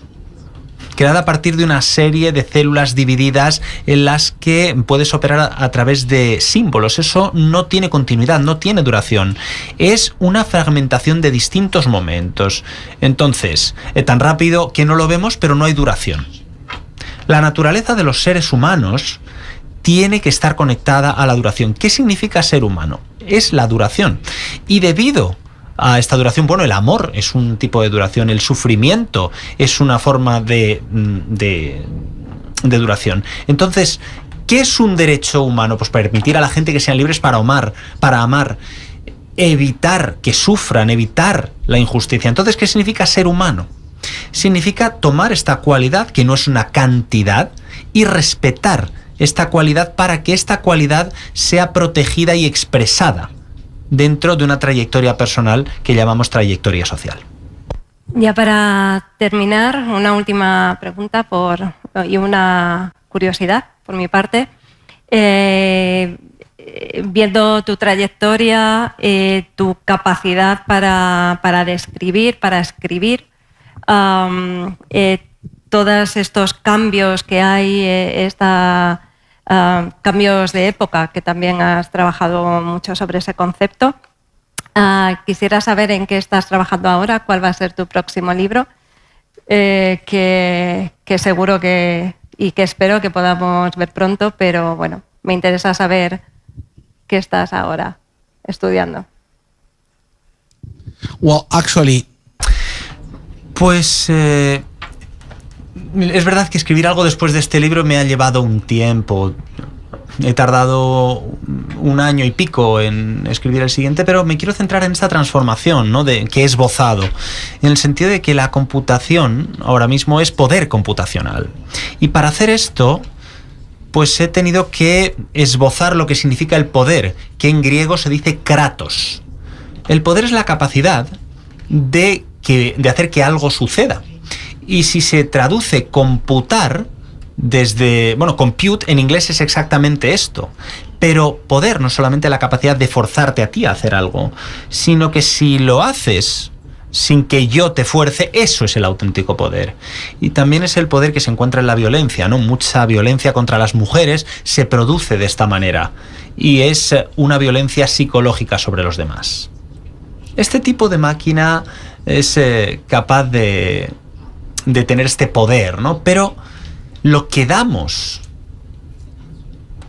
[SPEAKER 3] creada a partir de una serie de células divididas en las que puedes operar a través de símbolos. Eso no tiene continuidad, no tiene duración. Es una fragmentación de distintos momentos. Entonces, es tan rápido que no lo vemos, pero no hay duración. La naturaleza de los seres humanos tiene que estar conectada a la duración. ¿Qué significa ser humano? Es la duración. Y debido a esta duración, bueno, el amor es un tipo de duración, el sufrimiento es una forma de duración. Entonces, ¿qué es un derecho humano? Pues permitir a la gente que sean libres para amar, evitar que sufran, evitar la injusticia. Entonces, ¿qué significa ser humano? Significa tomar esta cualidad, que no es una cantidad, y respetar esta cualidad para que esta cualidad sea protegida y expresada dentro de una trayectoria personal que llamamos trayectoria social.
[SPEAKER 2] Ya para terminar, una última pregunta y una curiosidad por mi parte. Viendo tu trayectoria, tu capacidad para describir, para escribir, todos estos cambios que hay, cambios de época, que también has trabajado mucho sobre ese concepto. Quisiera saber en qué estás trabajando ahora, cuál va a ser tu próximo libro, que seguro que espero que podamos ver pronto, pero bueno, me interesa saber qué estás ahora estudiando.
[SPEAKER 4] Well, actually,
[SPEAKER 3] pues es verdad que escribir algo después de este libro me ha llevado un tiempo. He tardado 1 año y pico en escribir el siguiente, pero me quiero centrar en esta transformación, ¿no?, que he esbozado, en el sentido de que la computación ahora mismo es poder computacional. Y para hacer esto, pues he tenido que esbozar lo que significa el poder, que en griego se dice kratos. El poder es la capacidad de hacer que algo suceda. Y si se traduce computar compute en inglés es exactamente esto. Pero poder no solamente la capacidad de forzarte a ti a hacer algo, sino que si lo haces sin que yo te fuerce, eso es el auténtico poder. Y también es el poder que se encuentra en la violencia, ¿no? Mucha violencia contra las mujeres se produce de esta manera. Y es una violencia psicológica sobre los demás. Este tipo de máquina es capaz de tener este poder, ¿no? Pero lo que damos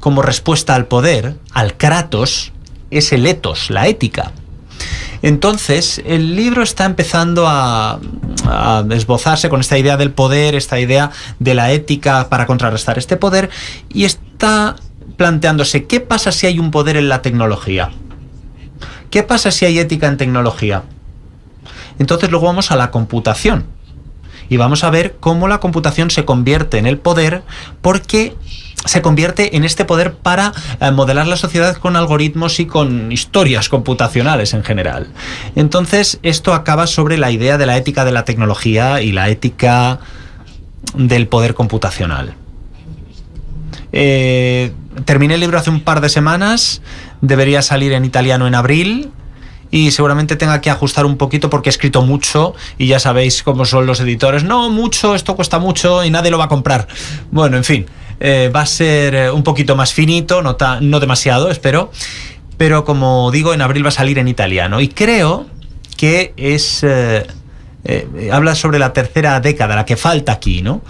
[SPEAKER 3] como respuesta al poder, al kratos, es el ethos, la ética. Entonces, el libro está empezando a esbozarse con esta idea del poder, esta idea de la ética para contrarrestar este poder, y está planteándose, ¿qué pasa si hay un poder en la tecnología? ¿Qué pasa si hay ética en tecnología? Entonces luego vamos a la computación. Y vamos a ver cómo la computación se convierte en el poder, porque se convierte en este poder para modelar la sociedad con algoritmos y con historias computacionales en general. Entonces, esto acaba sobre la idea de la ética de la tecnología y la ética del poder computacional. Terminé el libro hace un par de semanas, debería salir en italiano en abril. Y seguramente tenga que ajustar un poquito porque he escrito mucho y ya sabéis cómo son los editores. No, mucho, esto cuesta mucho y nadie lo va a comprar. Bueno, en fin, va a ser un poquito más finito, no demasiado, espero. Pero como digo, en abril va a salir en italiano. Y creo que habla sobre la tercera década, la que falta aquí, ¿no?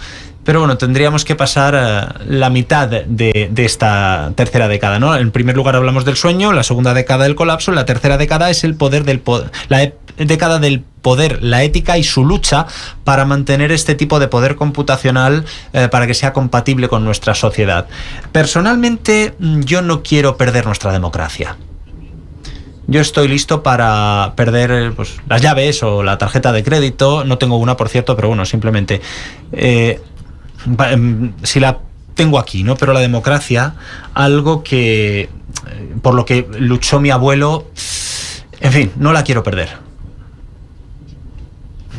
[SPEAKER 3] Pero bueno, tendríamos que pasar la mitad de esta tercera década, ¿no? En primer lugar hablamos del sueño, la segunda década del colapso, la tercera década es el poder década del poder, la ética y su lucha para mantener este tipo de poder computacional para que sea compatible con nuestra sociedad. Personalmente, yo no quiero perder nuestra democracia. Yo estoy listo para perder pues, las llaves o la tarjeta de crédito. No tengo una, por cierto, pero bueno, simplemente si la tengo aquí, ¿no? Pero la democracia, algo que por lo que luchó mi abuelo, en fin, no la quiero perder.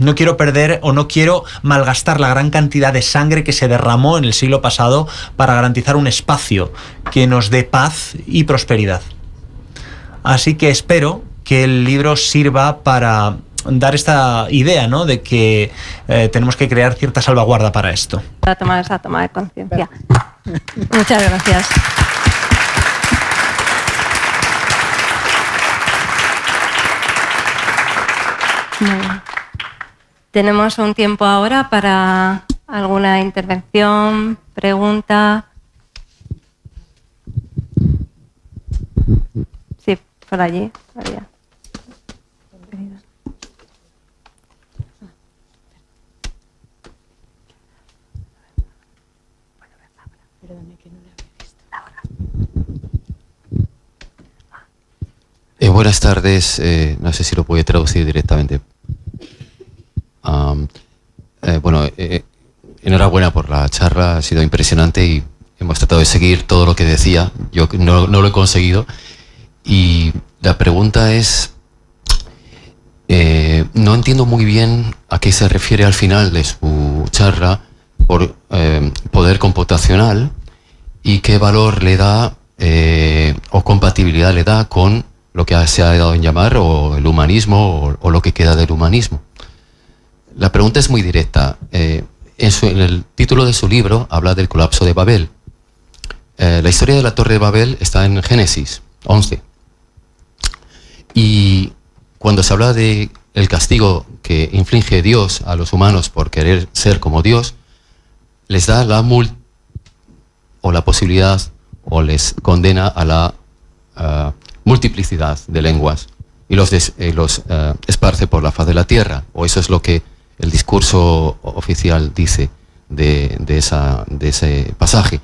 [SPEAKER 3] No quiero perder o no quiero malgastar la gran cantidad de sangre que se derramó en el siglo pasado para garantizar un espacio que nos dé paz y prosperidad. Así que espero que el libro sirva para dar esta idea, ¿no?, de que tenemos que crear cierta salvaguarda para esto.
[SPEAKER 2] Para tomar esa toma de conciencia. Muchas gracias. Muy bien. Tenemos un tiempo ahora para alguna intervención, pregunta. Sí, por allí. María.
[SPEAKER 5] Buenas tardes, no sé si lo puede traducir directamente. Enhorabuena por la charla, ha sido impresionante y hemos tratado de seguir todo lo que decía. Yo no lo he conseguido. Y la pregunta es, no entiendo muy bien a qué se refiere al final de su charla por poder computacional y qué valor le da o compatibilidad le da con lo que se ha dado en llamar o el humanismo o lo que queda del humanismo. La pregunta es muy directa. En el título de su libro habla del colapso de Babel. La historia de la Torre de Babel está en Génesis 11. Y cuando se habla de el castigo que inflige Dios a los humanos por querer ser como Dios, les da la posibilidad o les condena a la multiplicidad de lenguas y los esparce por la faz de la tierra, o eso es lo que el discurso oficial dice de ese pasaje.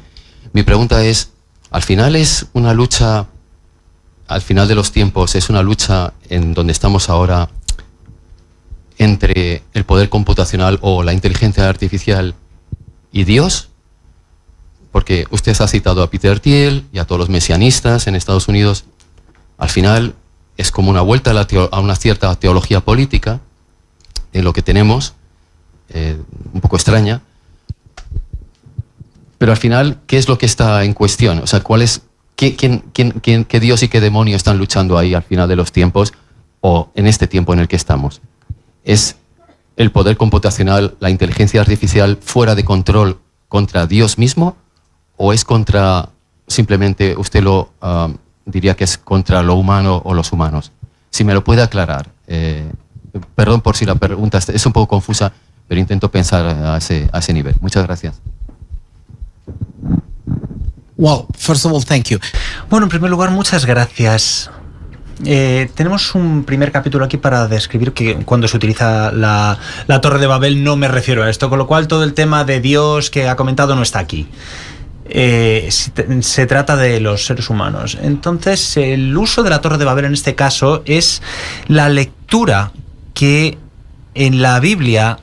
[SPEAKER 5] Mi pregunta es, al final es una lucha, al final de los tiempos es una lucha en donde estamos ahora entre el poder computacional o la inteligencia artificial y Dios, porque usted ha citado a Peter Thiel y a todos los mesianistas en Estados Unidos. Al final es como una vuelta a una cierta teología política en lo que tenemos, un poco extraña, pero al final, ¿qué es lo que está en cuestión? O sea, ¿qué Dios y qué demonio están luchando ahí al final de los tiempos o en este tiempo en el que estamos? ¿Es el poder computacional, la inteligencia artificial fuera de control contra Dios mismo o es contra, simplemente usted lo diría que es contra lo humano o los humanos? Si me lo puede aclarar. Perdón por si la pregunta es un poco confusa, pero intento pensar a ese nivel. Muchas gracias.
[SPEAKER 4] Well, first of all, thank you.
[SPEAKER 3] Bueno, en primer lugar, muchas gracias. Tenemos un primer capítulo aquí para describir que cuando se utiliza la Torre de Babel no me refiero a esto, con lo cual todo el tema de Dios que ha comentado no está aquí. Se trata de los seres humanos. Entonces, el uso de la Torre de Babel en este caso es la lectura que en la Biblia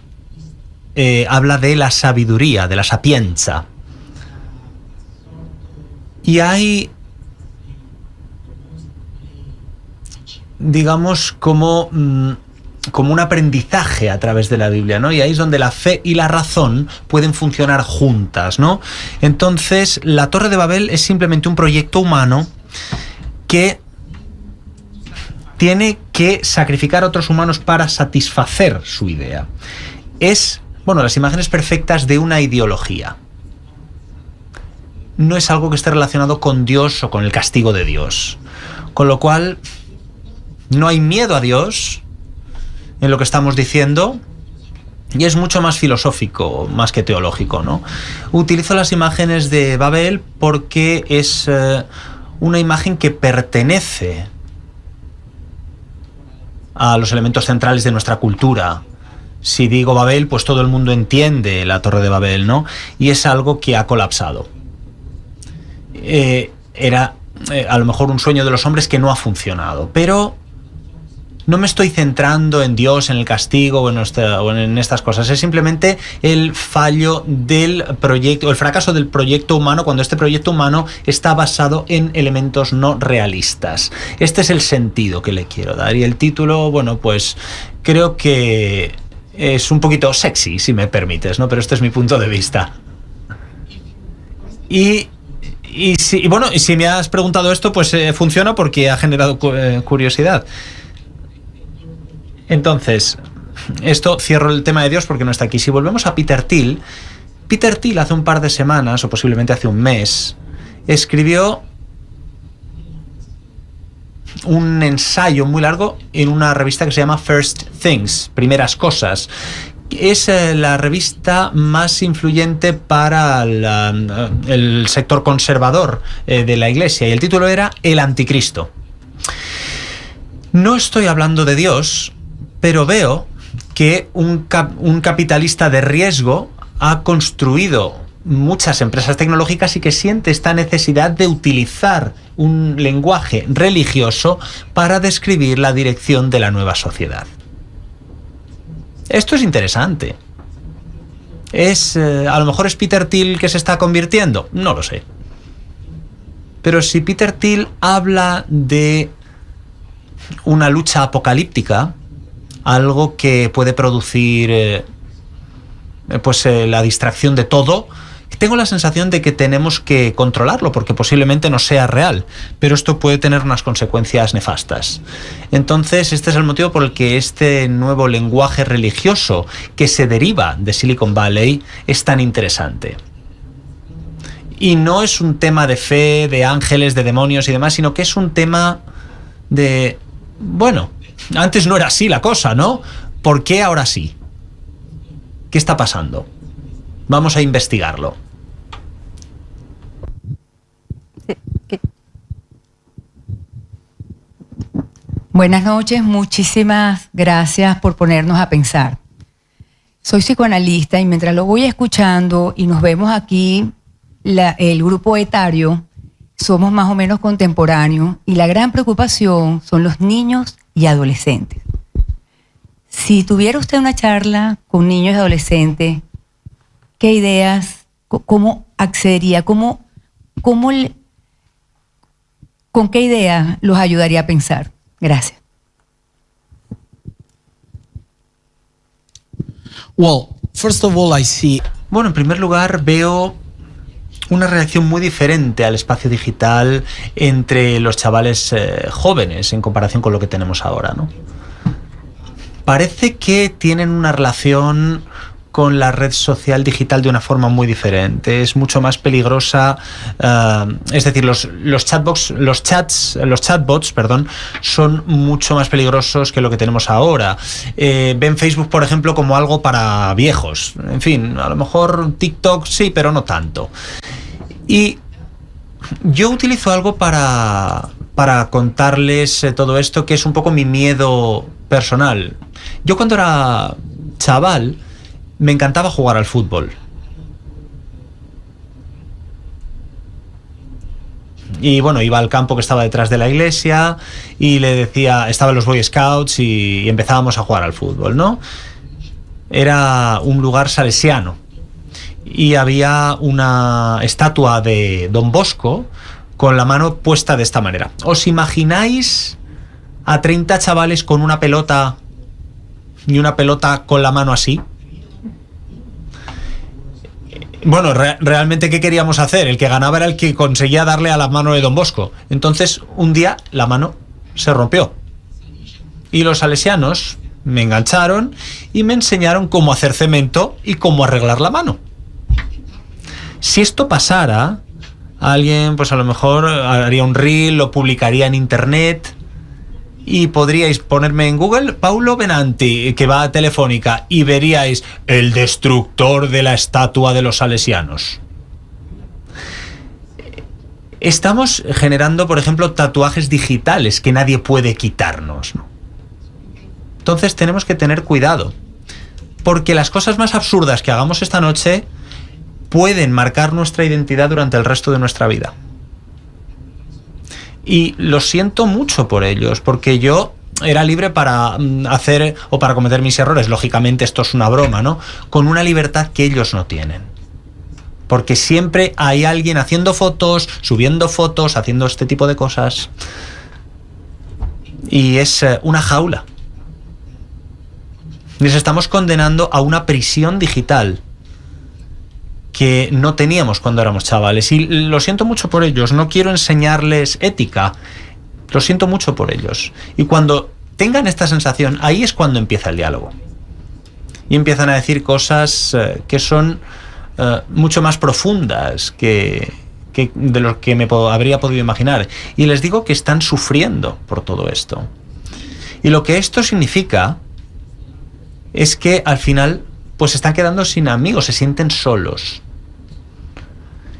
[SPEAKER 3] habla de la sabiduría, de la sapienza. Y hay, digamos, como un aprendizaje a través de la Biblia, ¿no? Y ahí es donde la fe y la razón pueden funcionar juntas, ¿no? Entonces, la Torre de Babel es simplemente un proyecto humano que tiene que sacrificar a otros humanos para satisfacer su idea. Es, bueno, las imágenes perfectas de una ideología. No es algo que esté relacionado con Dios o con el castigo de Dios. Con lo cual, no hay miedo a Dios en lo que estamos diciendo y es mucho más filosófico, más que teológico, ¿no? Utilizo las imágenes de Babel porque es una imagen que pertenece a los elementos centrales de nuestra cultura. Si digo Babel, pues todo el mundo entiende la Torre de Babel, ¿no? Y es algo que ha colapsado. Era a lo mejor un sueño de los hombres que no ha funcionado, pero no me estoy centrando en Dios, en el castigo o en estas cosas. Es simplemente el fallo del proyecto, el fracaso del proyecto humano, cuando este proyecto humano está basado en elementos no realistas. Este es el sentido que le quiero dar. Y el título, bueno, pues creo que es un poquito sexy, si me permites, ¿no? Pero este es mi punto de vista. Y si me has preguntado esto, pues funciona porque ha generado curiosidad. Entonces, cierro el tema de Dios porque no está aquí. Si volvemos a Peter Thiel hace un par de semanas, o posiblemente hace un mes, escribió un ensayo muy largo en una revista que se llama First Things, Primeras Cosas. Es la revista más influyente para el sector conservador de la Iglesia, y el título era El Anticristo. No estoy hablando de Dios, pero veo que un capitalista de riesgo ha construido muchas empresas tecnológicas y que siente esta necesidad de utilizar un lenguaje religioso para describir la dirección de la nueva sociedad. Esto es interesante. A lo mejor es Peter Thiel que se está convirtiendo, no lo sé. Pero si Peter Thiel habla de una lucha apocalíptica, algo que puede producir la distracción de todo, tengo la sensación de que tenemos que controlarlo porque posiblemente no sea real, pero esto puede tener unas consecuencias nefastas. Entonces, este es el motivo por el que este nuevo lenguaje religioso que se deriva de Silicon Valley es tan interesante. Y no es un tema de fe, de ángeles, de demonios y demás, sino que es un tema de... Bueno, antes no era así la cosa, ¿no? ¿Por qué ahora sí? ¿Qué está pasando? Vamos a investigarlo.
[SPEAKER 6] Buenas noches, muchísimas gracias por ponernos a pensar. Soy psicoanalista y mientras lo voy escuchando y nos vemos aquí, el grupo etario, somos más o menos contemporáneos y la gran preocupación son los niños y adolescentes. Si tuviera usted una charla con niños y adolescentes, ¿qué ideas, cómo accedería, con qué ideas los ayudaría a pensar? Gracias.
[SPEAKER 4] Well, first of all, I see.
[SPEAKER 3] Bueno, en primer lugar, veo una reacción muy diferente al espacio digital entre los chavales jóvenes en comparación con lo que tenemos ahora, ¿no? Parece que tienen una relación con la red social digital de una forma muy diferente. Es mucho más peligrosa, es decir, los chatbots, son mucho más peligrosos que lo que tenemos ahora. Ven Facebook, por ejemplo, como algo para viejos. En fin, a lo mejor TikTok sí, pero no tanto. Y yo utilizo algo para contarles todo esto, que es un poco mi miedo personal. Yo cuando era chaval me encantaba jugar al fútbol. Y bueno, iba al campo que estaba detrás de la iglesia y le decía, estaban los Boy Scouts y empezábamos a jugar al fútbol, ¿no? Era un lugar salesiano y había una estatua de Don Bosco con la mano puesta de esta manera. ¿Os imagináis a 30 chavales con una pelota y una pelota con la mano así? Bueno, realmente, ¿qué queríamos hacer? El que ganaba era el que conseguía darle a la mano de Don Bosco. Entonces, un día la mano se rompió. Y los salesianos me engancharon y me enseñaron cómo hacer cemento y cómo arreglar la mano. Si esto pasara, alguien, pues a lo mejor haría un reel, lo publicaría en internet y podríais ponerme en Google Paulo Benanti, que va a Telefónica, y veríais el destructor de la estatua de los salesianos. Estamos generando, por ejemplo, tatuajes digitales que nadie puede quitarnos, ¿no? Entonces tenemos que tener cuidado, porque las cosas más absurdas que hagamos esta noche pueden marcar nuestra identidad durante el resto de nuestra vida. Y lo siento mucho por ellos, porque yo era libre para hacer o para cometer mis errores. Lógicamente esto es una broma, ¿no? Con una libertad que ellos no tienen. Porque siempre hay alguien haciendo fotos, subiendo fotos, haciendo este tipo de cosas. Y es una jaula. Les estamos condenando a una prisión digital que no teníamos cuando éramos chavales. Y lo siento mucho por ellos. No quiero enseñarles ética. Lo siento mucho por ellos. Y cuando tengan esta sensación, ahí es cuando empieza el diálogo. Y empiezan a decir cosas que son mucho más profundas que de lo que habría podido imaginar. Y les digo que están sufriendo por todo esto. Y lo que esto significa es que al final pues se están quedando sin amigos, se sienten solos.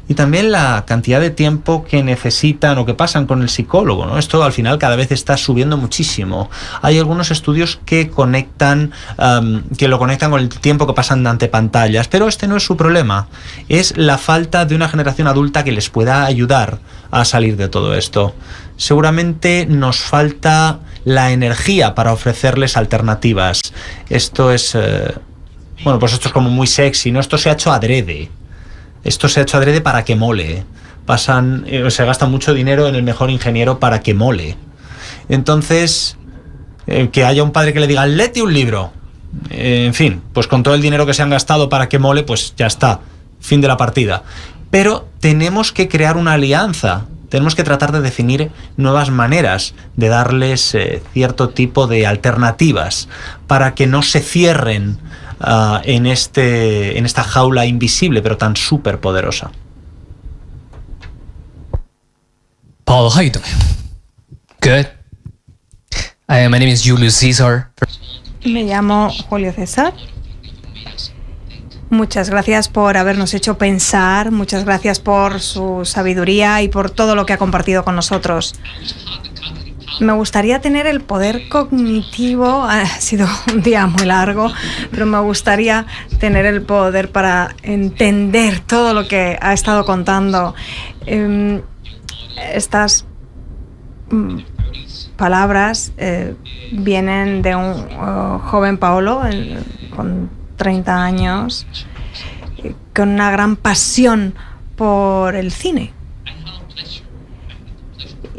[SPEAKER 3] Y también la cantidad de tiempo que necesitan o que pasan con el psicólogo, ¿no? Esto al final cada vez está subiendo muchísimo. Hay algunos estudios que lo conectan con el tiempo que pasan ante pantallas, pero este no es su problema. Es la falta de una generación adulta que les pueda ayudar a salir de todo esto. Seguramente nos falta la energía para ofrecerles alternativas. Esto es... pues esto es como muy sexy, ¿no? Esto se ha hecho adrede. Esto se ha hecho adrede para que mole. Se gasta mucho dinero en el mejor ingeniero para que mole. Entonces, que haya un padre que le diga, léete un libro. En fin, pues con todo el dinero que se han gastado para que mole, pues ya está. Fin de la partida. Pero tenemos que crear una alianza. Tenemos que tratar de definir nuevas maneras de darles cierto tipo de alternativas para que no se cierren en esta jaula invisible pero tan súper poderosa.
[SPEAKER 7] Paul, how you doing? Good. My name is Julio César.
[SPEAKER 8] Me llamo Julio César. Muchas gracias por habernos hecho pensar, muchas gracias por su sabiduría y por todo lo que ha compartido con nosotros. Me gustaría tener el poder cognitivo, ha sido un día muy largo, pero me gustaría tener el poder para entender todo lo que ha estado contando. Estas palabras vienen de un joven Paolo con 30 años, con una gran pasión por el cine.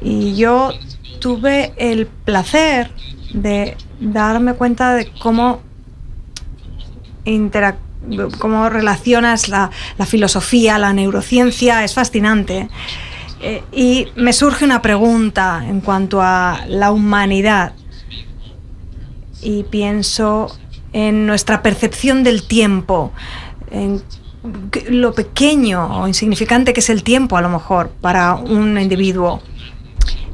[SPEAKER 8] Y yo tuve el placer de darme cuenta de cómo relacionas la filosofía, la neurociencia. Es fascinante. Y me surge una pregunta en cuanto a la humanidad. Y pienso en nuestra percepción del tiempo, en lo pequeño o insignificante que es el tiempo, a lo mejor, para un individuo.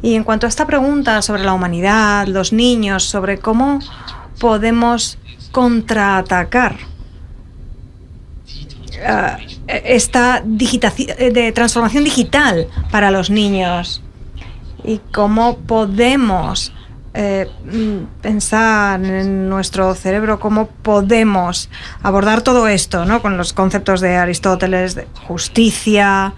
[SPEAKER 8] Y en cuanto a esta pregunta sobre la humanidad, los niños, sobre cómo podemos contraatacar esta transformación digital para los niños y cómo podemos pensar en nuestro cerebro, cómo podemos abordar todo esto, ¿no? Con los conceptos de Aristóteles, de justicia.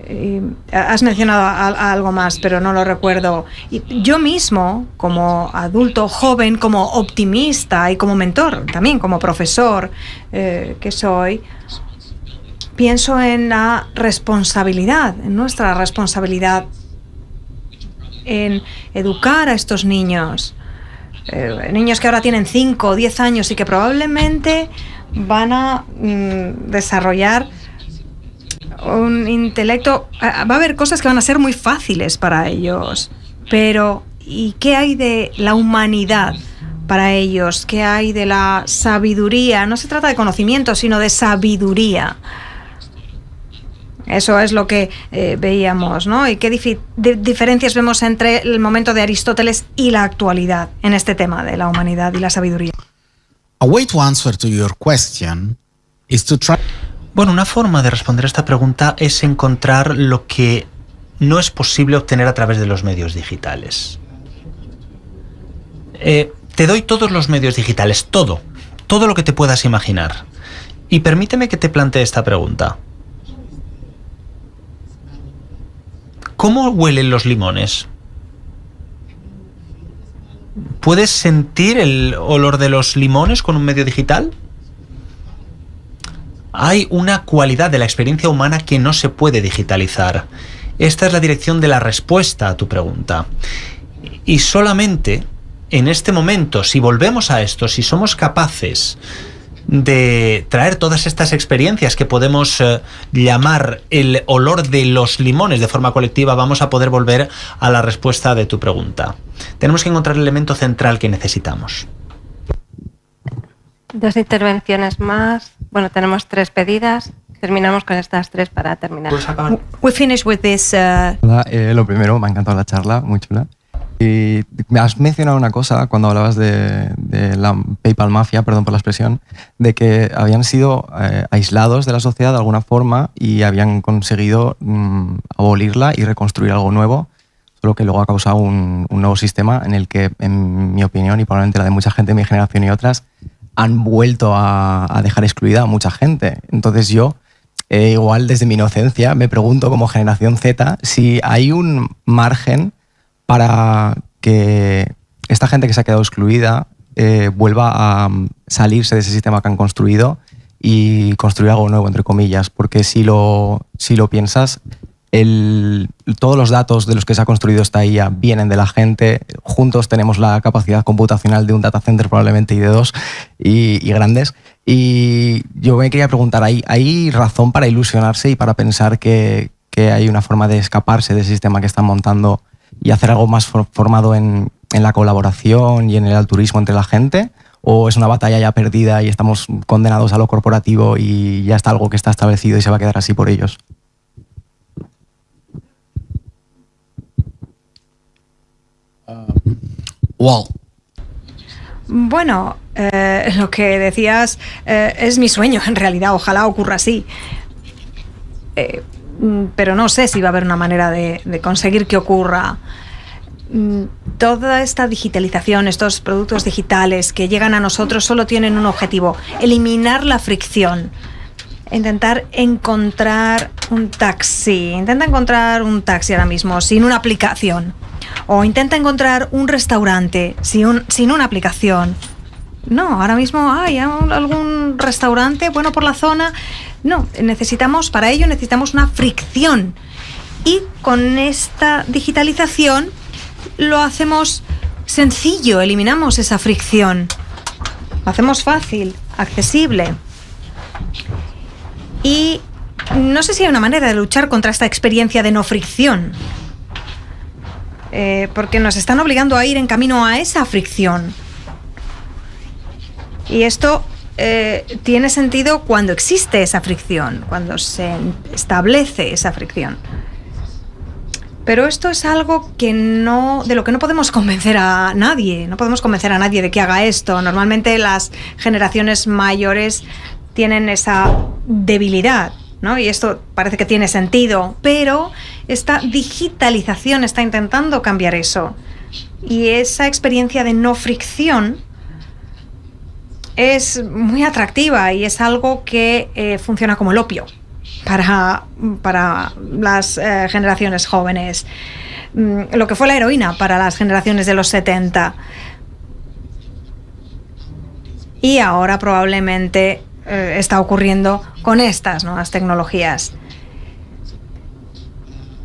[SPEAKER 8] Y has mencionado algo más, pero no lo recuerdo. Y yo mismo, como adulto joven, como optimista y como mentor, también como profesor que soy, pienso en la responsabilidad, en nuestra responsabilidad en educar a estos niños. Niños que ahora tienen 5 o 10 años y que probablemente van a desarrollar un intelecto. Va a haber cosas que van a ser muy fáciles para ellos, pero ¿y qué hay de la humanidad para ellos? ¿Qué hay de la sabiduría? No se trata de conocimiento, sino de sabiduría. Eso es lo que veíamos, ¿no? ¿Y qué diferencias vemos entre el momento de Aristóteles y la actualidad en este tema de la humanidad y la sabiduría?
[SPEAKER 9] A way to answer to your question is to try.
[SPEAKER 3] Bueno, una forma de responder a esta pregunta es encontrar lo que no es posible obtener a través de los medios digitales. Te doy todos los medios digitales, todo lo que te puedas imaginar. Y permíteme que te plantee esta pregunta. ¿Cómo huelen los limones? ¿Puedes sentir el olor de los limones con un medio digital? Hay una cualidad de la experiencia humana que no se puede digitalizar. Esta es la dirección de la respuesta a tu pregunta. Y solamente en este momento, si volvemos a esto, si somos capaces de traer todas estas experiencias que podemos llamar el olor de los limones de forma colectiva, vamos a poder volver a la respuesta de tu pregunta. Tenemos que encontrar el elemento central que necesitamos.
[SPEAKER 2] 2 intervenciones más. Bueno, tenemos 3 pedidas. Terminamos con estas 3 para terminar.
[SPEAKER 8] We finish with this.
[SPEAKER 10] Lo primero, me ha encantado la charla, muy chula. Y me has mencionado una cosa cuando hablabas de la PayPal Mafia, perdón por la expresión, de que habían sido aislados de la sociedad de alguna forma y habían conseguido abolirla y reconstruir algo nuevo, solo que luego ha causado un nuevo sistema en el que, en mi opinión, y probablemente la de mucha gente de mi generación y otras, han vuelto a dejar excluida a mucha gente. Entonces yo, igual desde mi inocencia, me pregunto como generación Z si hay un margen para que esta gente que se ha quedado excluida vuelva a salirse de ese sistema que han construido y construir algo nuevo, entre comillas. Porque si lo piensas, todos los datos de los que se ha construido esta IA vienen de la gente. Juntos tenemos la capacidad computacional de un data center probablemente y de 2 y grandes. Y yo me quería preguntar, ¿hay razón para ilusionarse y para pensar que hay una forma de escaparse del sistema que están montando y hacer algo más formado en la colaboración y en el altruismo entre la gente? ¿O es una batalla ya perdida y estamos condenados a lo corporativo y ya está algo que está establecido y se va a quedar así por ellos?
[SPEAKER 4] Well,
[SPEAKER 8] Bueno, lo que decías es mi sueño, en realidad, ojalá ocurra así. Pero no sé si va a haber una manera de conseguir que ocurra. Toda esta digitalización, estos productos digitales que llegan a nosotros solo tienen un objetivo: eliminar la fricción. Intentar encontrar un taxi. Intenta encontrar un taxi ahora mismo sin una aplicación. O intenta encontrar un restaurante sin una aplicación. No, ahora mismo hay algún restaurante bueno por la zona. No, para ello necesitamos una fricción. Y con esta digitalización lo hacemos sencillo, eliminamos esa fricción. Lo hacemos fácil, accesible. Y no sé si hay una manera de luchar contra esta experiencia de no fricción. Porque nos están obligando a ir en camino a esa fricción. Y esto tiene sentido cuando existe esa fricción, cuando se establece esa fricción. Pero esto es algo de lo que no podemos convencer a nadie. No podemos convencer a nadie de que haga esto. Normalmente las generaciones mayores tienen esa debilidad, ¿no? Y esto parece que tiene sentido, pero esta digitalización está intentando cambiar eso. Y esa experiencia de no fricción es muy atractiva y es algo que funciona como el opio para las generaciones jóvenes. Lo que fue la heroína para las generaciones de los 70. Y ahora probablemente está ocurriendo con estas nuevas tecnologías.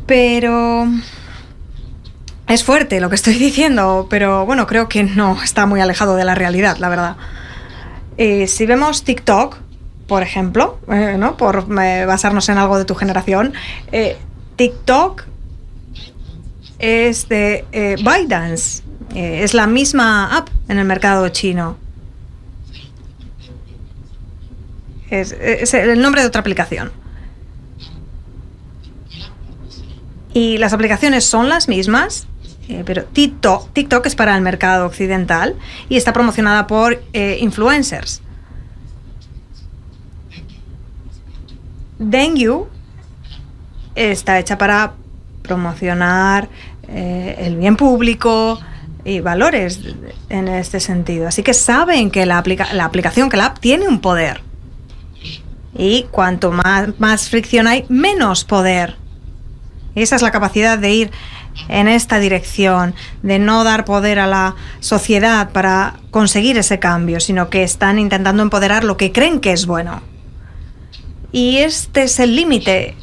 [SPEAKER 8] Pero es fuerte lo que estoy diciendo, pero bueno, creo que no está muy alejado de la realidad, la verdad. Si vemos TikTok, por ejemplo, ¿no? Por basarnos en algo de tu generación, TikTok es de ByteDance, es la misma app en el mercado chino. Es el nombre de otra aplicación. Y las aplicaciones son las mismas, pero TikTok es para el mercado occidental y está promocionada por influencers. Dengue está hecha para promocionar el bien público, y valores en este sentido. Así que saben que la aplicación, que la app tiene un poder. Y cuanto más fricción hay, menos poder. Y esa es la capacidad de ir en esta dirección, de no dar poder a la sociedad para conseguir ese cambio, sino que están intentando empoderar lo que creen que es bueno. Y este es el límite.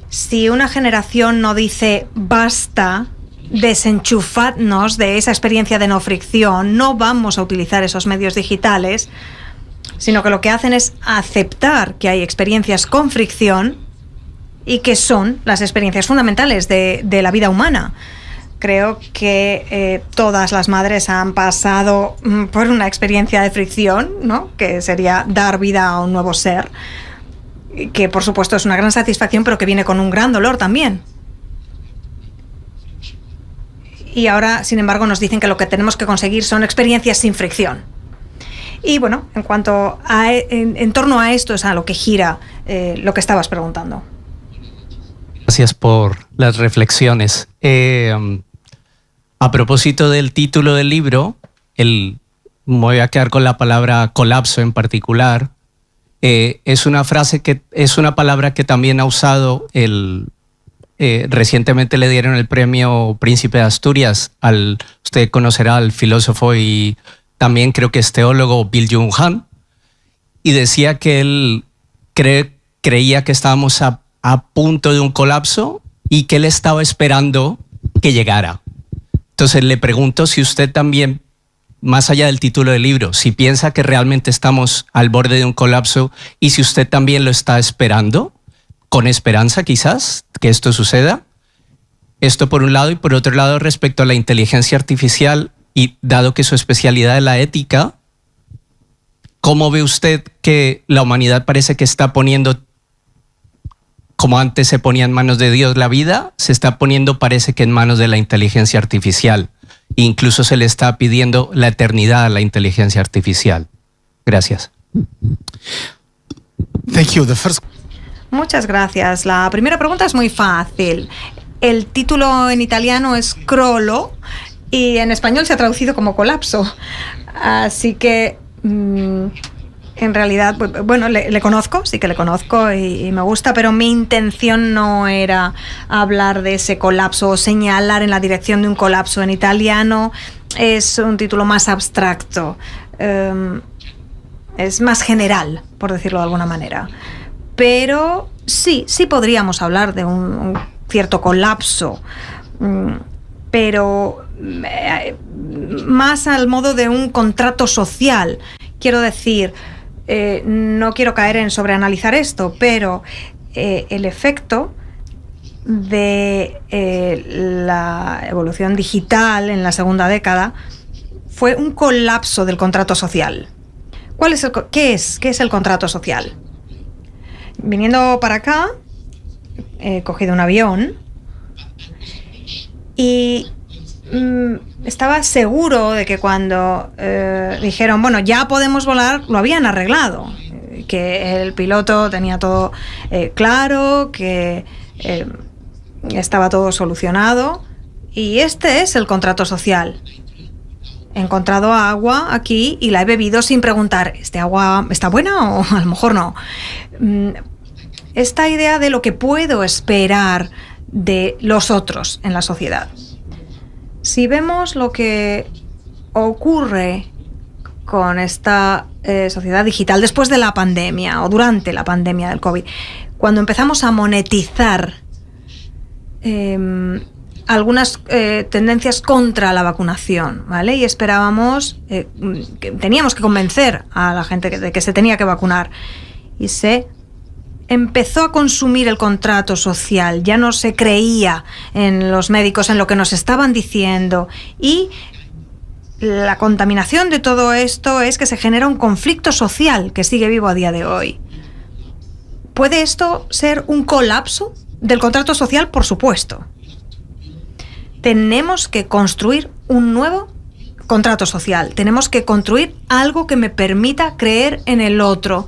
[SPEAKER 8] Si una generación no dice basta, desenchufadnos de esa experiencia de no fricción, no vamos a utilizar esos medios digitales, sino que lo que hacen es aceptar que hay experiencias con fricción y que son las experiencias fundamentales de la vida humana. Creo que todas las madres han pasado por una experiencia de fricción, ¿no? Que sería dar vida a un nuevo ser, que por supuesto es una gran satisfacción, pero que viene con un gran dolor también. Y ahora, sin embargo, nos dicen que lo que tenemos que conseguir son experiencias sin fricción. Y bueno, en torno a esto es a lo que gira lo que estabas preguntando.
[SPEAKER 11] Gracias por las reflexiones. A propósito del título del libro, me voy a quedar con la palabra colapso en particular. Es una palabra que también ha usado recientemente le dieron el premio Príncipe de Asturias usted conocerá al filósofo y también creo que es teólogo Bill Jung Han, y decía que él creía que estábamos a punto de un colapso y que él estaba esperando que llegara. Entonces le pregunto si usted también, más allá del título del libro, si piensa que realmente estamos al borde de un colapso y si usted también lo está esperando, con esperanza quizás, que esto suceda. Esto por un lado, y por otro lado respecto a la inteligencia artificial, y dado que su especialidad es la ética, ¿cómo ve usted que la humanidad parece que está poniendo, como antes se ponía en manos de Dios la vida, se está poniendo, parece que en manos de la inteligencia artificial? Incluso se le está pidiendo la eternidad a la inteligencia artificial. Gracias.
[SPEAKER 9] Thank you. The first...
[SPEAKER 8] Muchas gracias. La primera pregunta es muy fácil. El título en italiano es Crollo y en español se ha traducido como colapso. Así que en realidad, bueno, le conozco, sí que le conozco y me gusta, pero mi intención no era hablar de ese colapso o señalar en la dirección de un colapso. En italiano es un título más abstracto, es más general, por decirlo de alguna manera. Pero sí podríamos hablar de un cierto colapso, pero más al modo de un contrato social. Quiero decir, no quiero caer en sobreanalizar esto, pero el efecto de la evolución digital en la segunda década fue un colapso del contrato social. ¿Qué es el contrato social? Viniendo para acá, he cogido un avión y estaba seguro de que cuando dijeron, bueno, ya podemos volar, lo habían arreglado, que el piloto tenía todo claro, que estaba todo solucionado, y este es el contrato social. He encontrado agua aquí y la he bebido sin preguntar, ¿este agua está buena o a lo mejor no? Esta idea de lo que puedo esperar de los otros en la sociedad. Si vemos lo que ocurre con esta sociedad digital después de la pandemia o durante la pandemia del COVID, cuando empezamos a monetizar algunas tendencias contra la vacunación, ¿vale? Y esperábamos, teníamos que convencer a la gente de que se tenía que vacunar, y se empezó a consumir el contrato social, ya no se creía en los médicos, en lo que nos estaban diciendo, y la contaminación de todo esto es que se genera un conflicto social que sigue vivo a día de hoy. ¿Puede esto ser un colapso del contrato social? Por supuesto. Tenemos que construir un nuevo contrato social, tenemos que construir algo que me permita creer en el otro,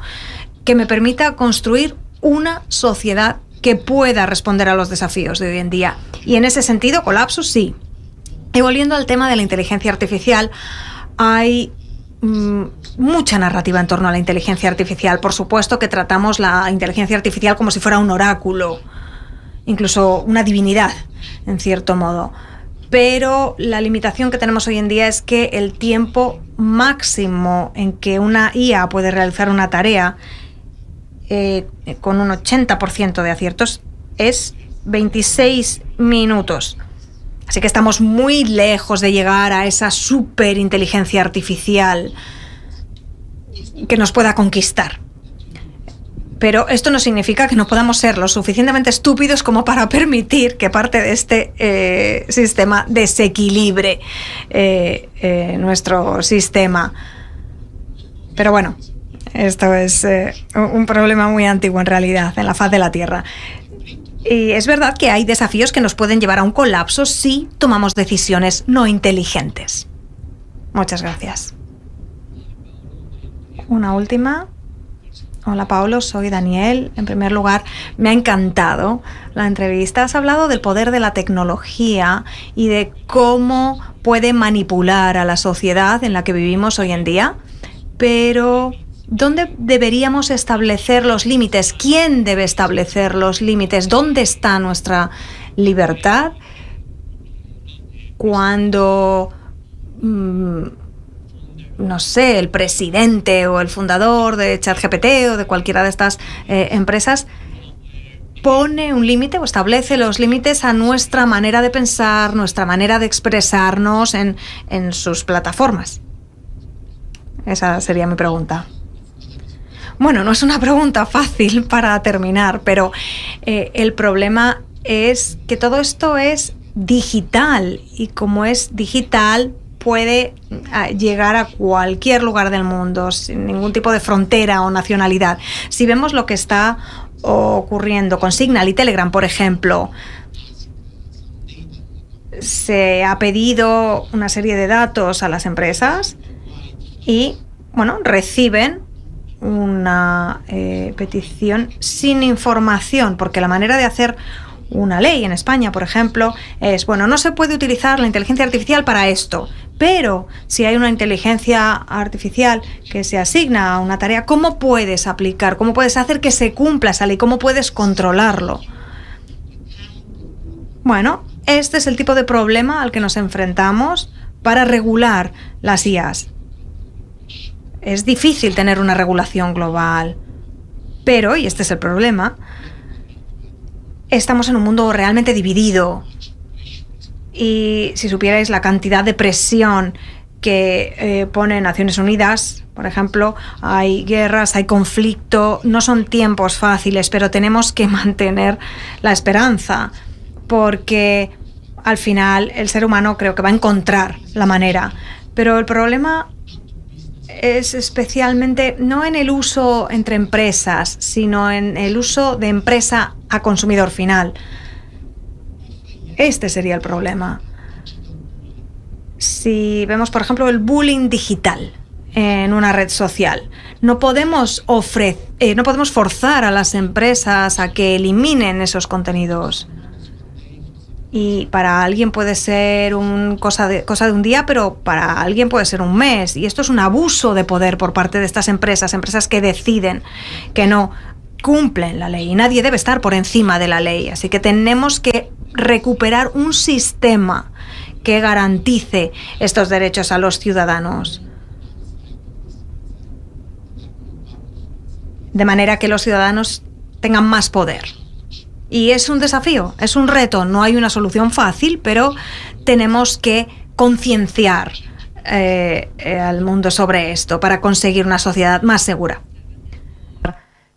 [SPEAKER 8] que me permita construir una sociedad que pueda responder a los desafíos de hoy en día. Y en ese sentido, colapso sí. Y volviendo al tema de la inteligencia artificial, hay mucha narrativa en torno a la inteligencia artificial. Por supuesto que tratamos la inteligencia artificial como si fuera un oráculo, incluso una divinidad, en cierto modo. Pero la limitación que tenemos hoy en día es que el tiempo máximo en que una IA puede realizar una tarea con un 80% de aciertos es 26 minutos. Así que estamos muy lejos de llegar a esa superinteligencia artificial que nos pueda conquistar. Pero esto no significa que no podamos ser lo suficientemente estúpidos como para permitir que parte de este sistema desequilibre nuestro sistema. Pero bueno, esto es un problema muy antiguo en realidad, en la faz de la Tierra. Y es verdad que hay desafíos que nos pueden llevar a un colapso si tomamos decisiones no inteligentes. Muchas gracias. Una última. Hola, Paolo, soy Daniel. En primer lugar, me ha encantado la entrevista. Has hablado del poder de la tecnología y de cómo puede manipular a la sociedad en la que vivimos hoy en día. Pero ¿dónde deberíamos establecer los límites? ¿Quién debe establecer los límites? ¿Dónde está nuestra libertad? Cuando, no sé, el presidente o el fundador de ChatGPT o de cualquiera de estas empresas pone un límite o establece los límites a nuestra manera de pensar, nuestra manera de expresarnos en sus plataformas. Esa sería mi pregunta. Bueno, no es una pregunta fácil para terminar, pero el problema es que todo esto es digital y como es digital puede llegar a cualquier lugar del mundo sin ningún tipo de frontera o nacionalidad. Si vemos lo que está ocurriendo con Signal y Telegram, por ejemplo, se ha pedido una serie de datos a las empresas y, bueno, reciben una petición sin información, porque la manera de hacer una ley en España, por ejemplo, es, bueno, no se puede utilizar la inteligencia artificial para esto, pero si hay una inteligencia artificial que se asigna a una tarea, ¿cómo puedes aplicar? ¿Cómo puedes hacer que se cumpla esa ley? ¿Cómo puedes controlarlo? Bueno, este es el tipo de problema al que nos enfrentamos para regular las IAs. Es difícil tener una regulación global, pero, y este es el problema, estamos en un mundo realmente dividido. Y si supierais la cantidad de presión que pone Naciones Unidas, por ejemplo, hay guerras, hay conflicto, no son tiempos fáciles, pero tenemos que mantener la esperanza, porque al final el ser humano creo que va a encontrar la manera. Pero el problema es especialmente no en el uso entre empresas, sino en el uso de empresa a consumidor final. Este sería el problema. Si vemos, por ejemplo, el bullying digital en una red social, no podemos forzar a las empresas a que eliminen esos contenidos. Y para alguien puede ser cosa de un día, pero para alguien puede ser un mes. Y esto es un abuso de poder por parte de estas empresas que deciden que no cumplen la ley. Y nadie debe estar por encima de la ley. Así que tenemos que recuperar un sistema que garantice estos derechos a los ciudadanos. De manera que los ciudadanos tengan más poder. Y es un desafío, es un reto, no hay una solución fácil, pero tenemos que concienciar al mundo sobre esto para conseguir una sociedad más segura.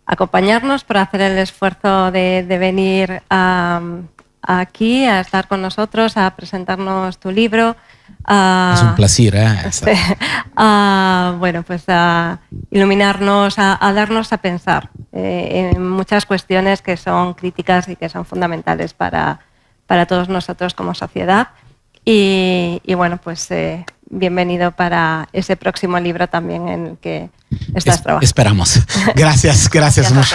[SPEAKER 2] Acompañarnos, por hacer el esfuerzo de venir aquí a estar con nosotros, a presentarnos tu libro.
[SPEAKER 9] Es un placer,
[SPEAKER 2] Bueno, pues a iluminarnos, a darnos a pensar en muchas cuestiones que son críticas y que son fundamentales para todos nosotros como sociedad. Y bueno, pues bienvenido para ese próximo libro también en el que estás trabajando.
[SPEAKER 9] Esperamos. Gracias, gracias.
[SPEAKER 2] Gracias a todos.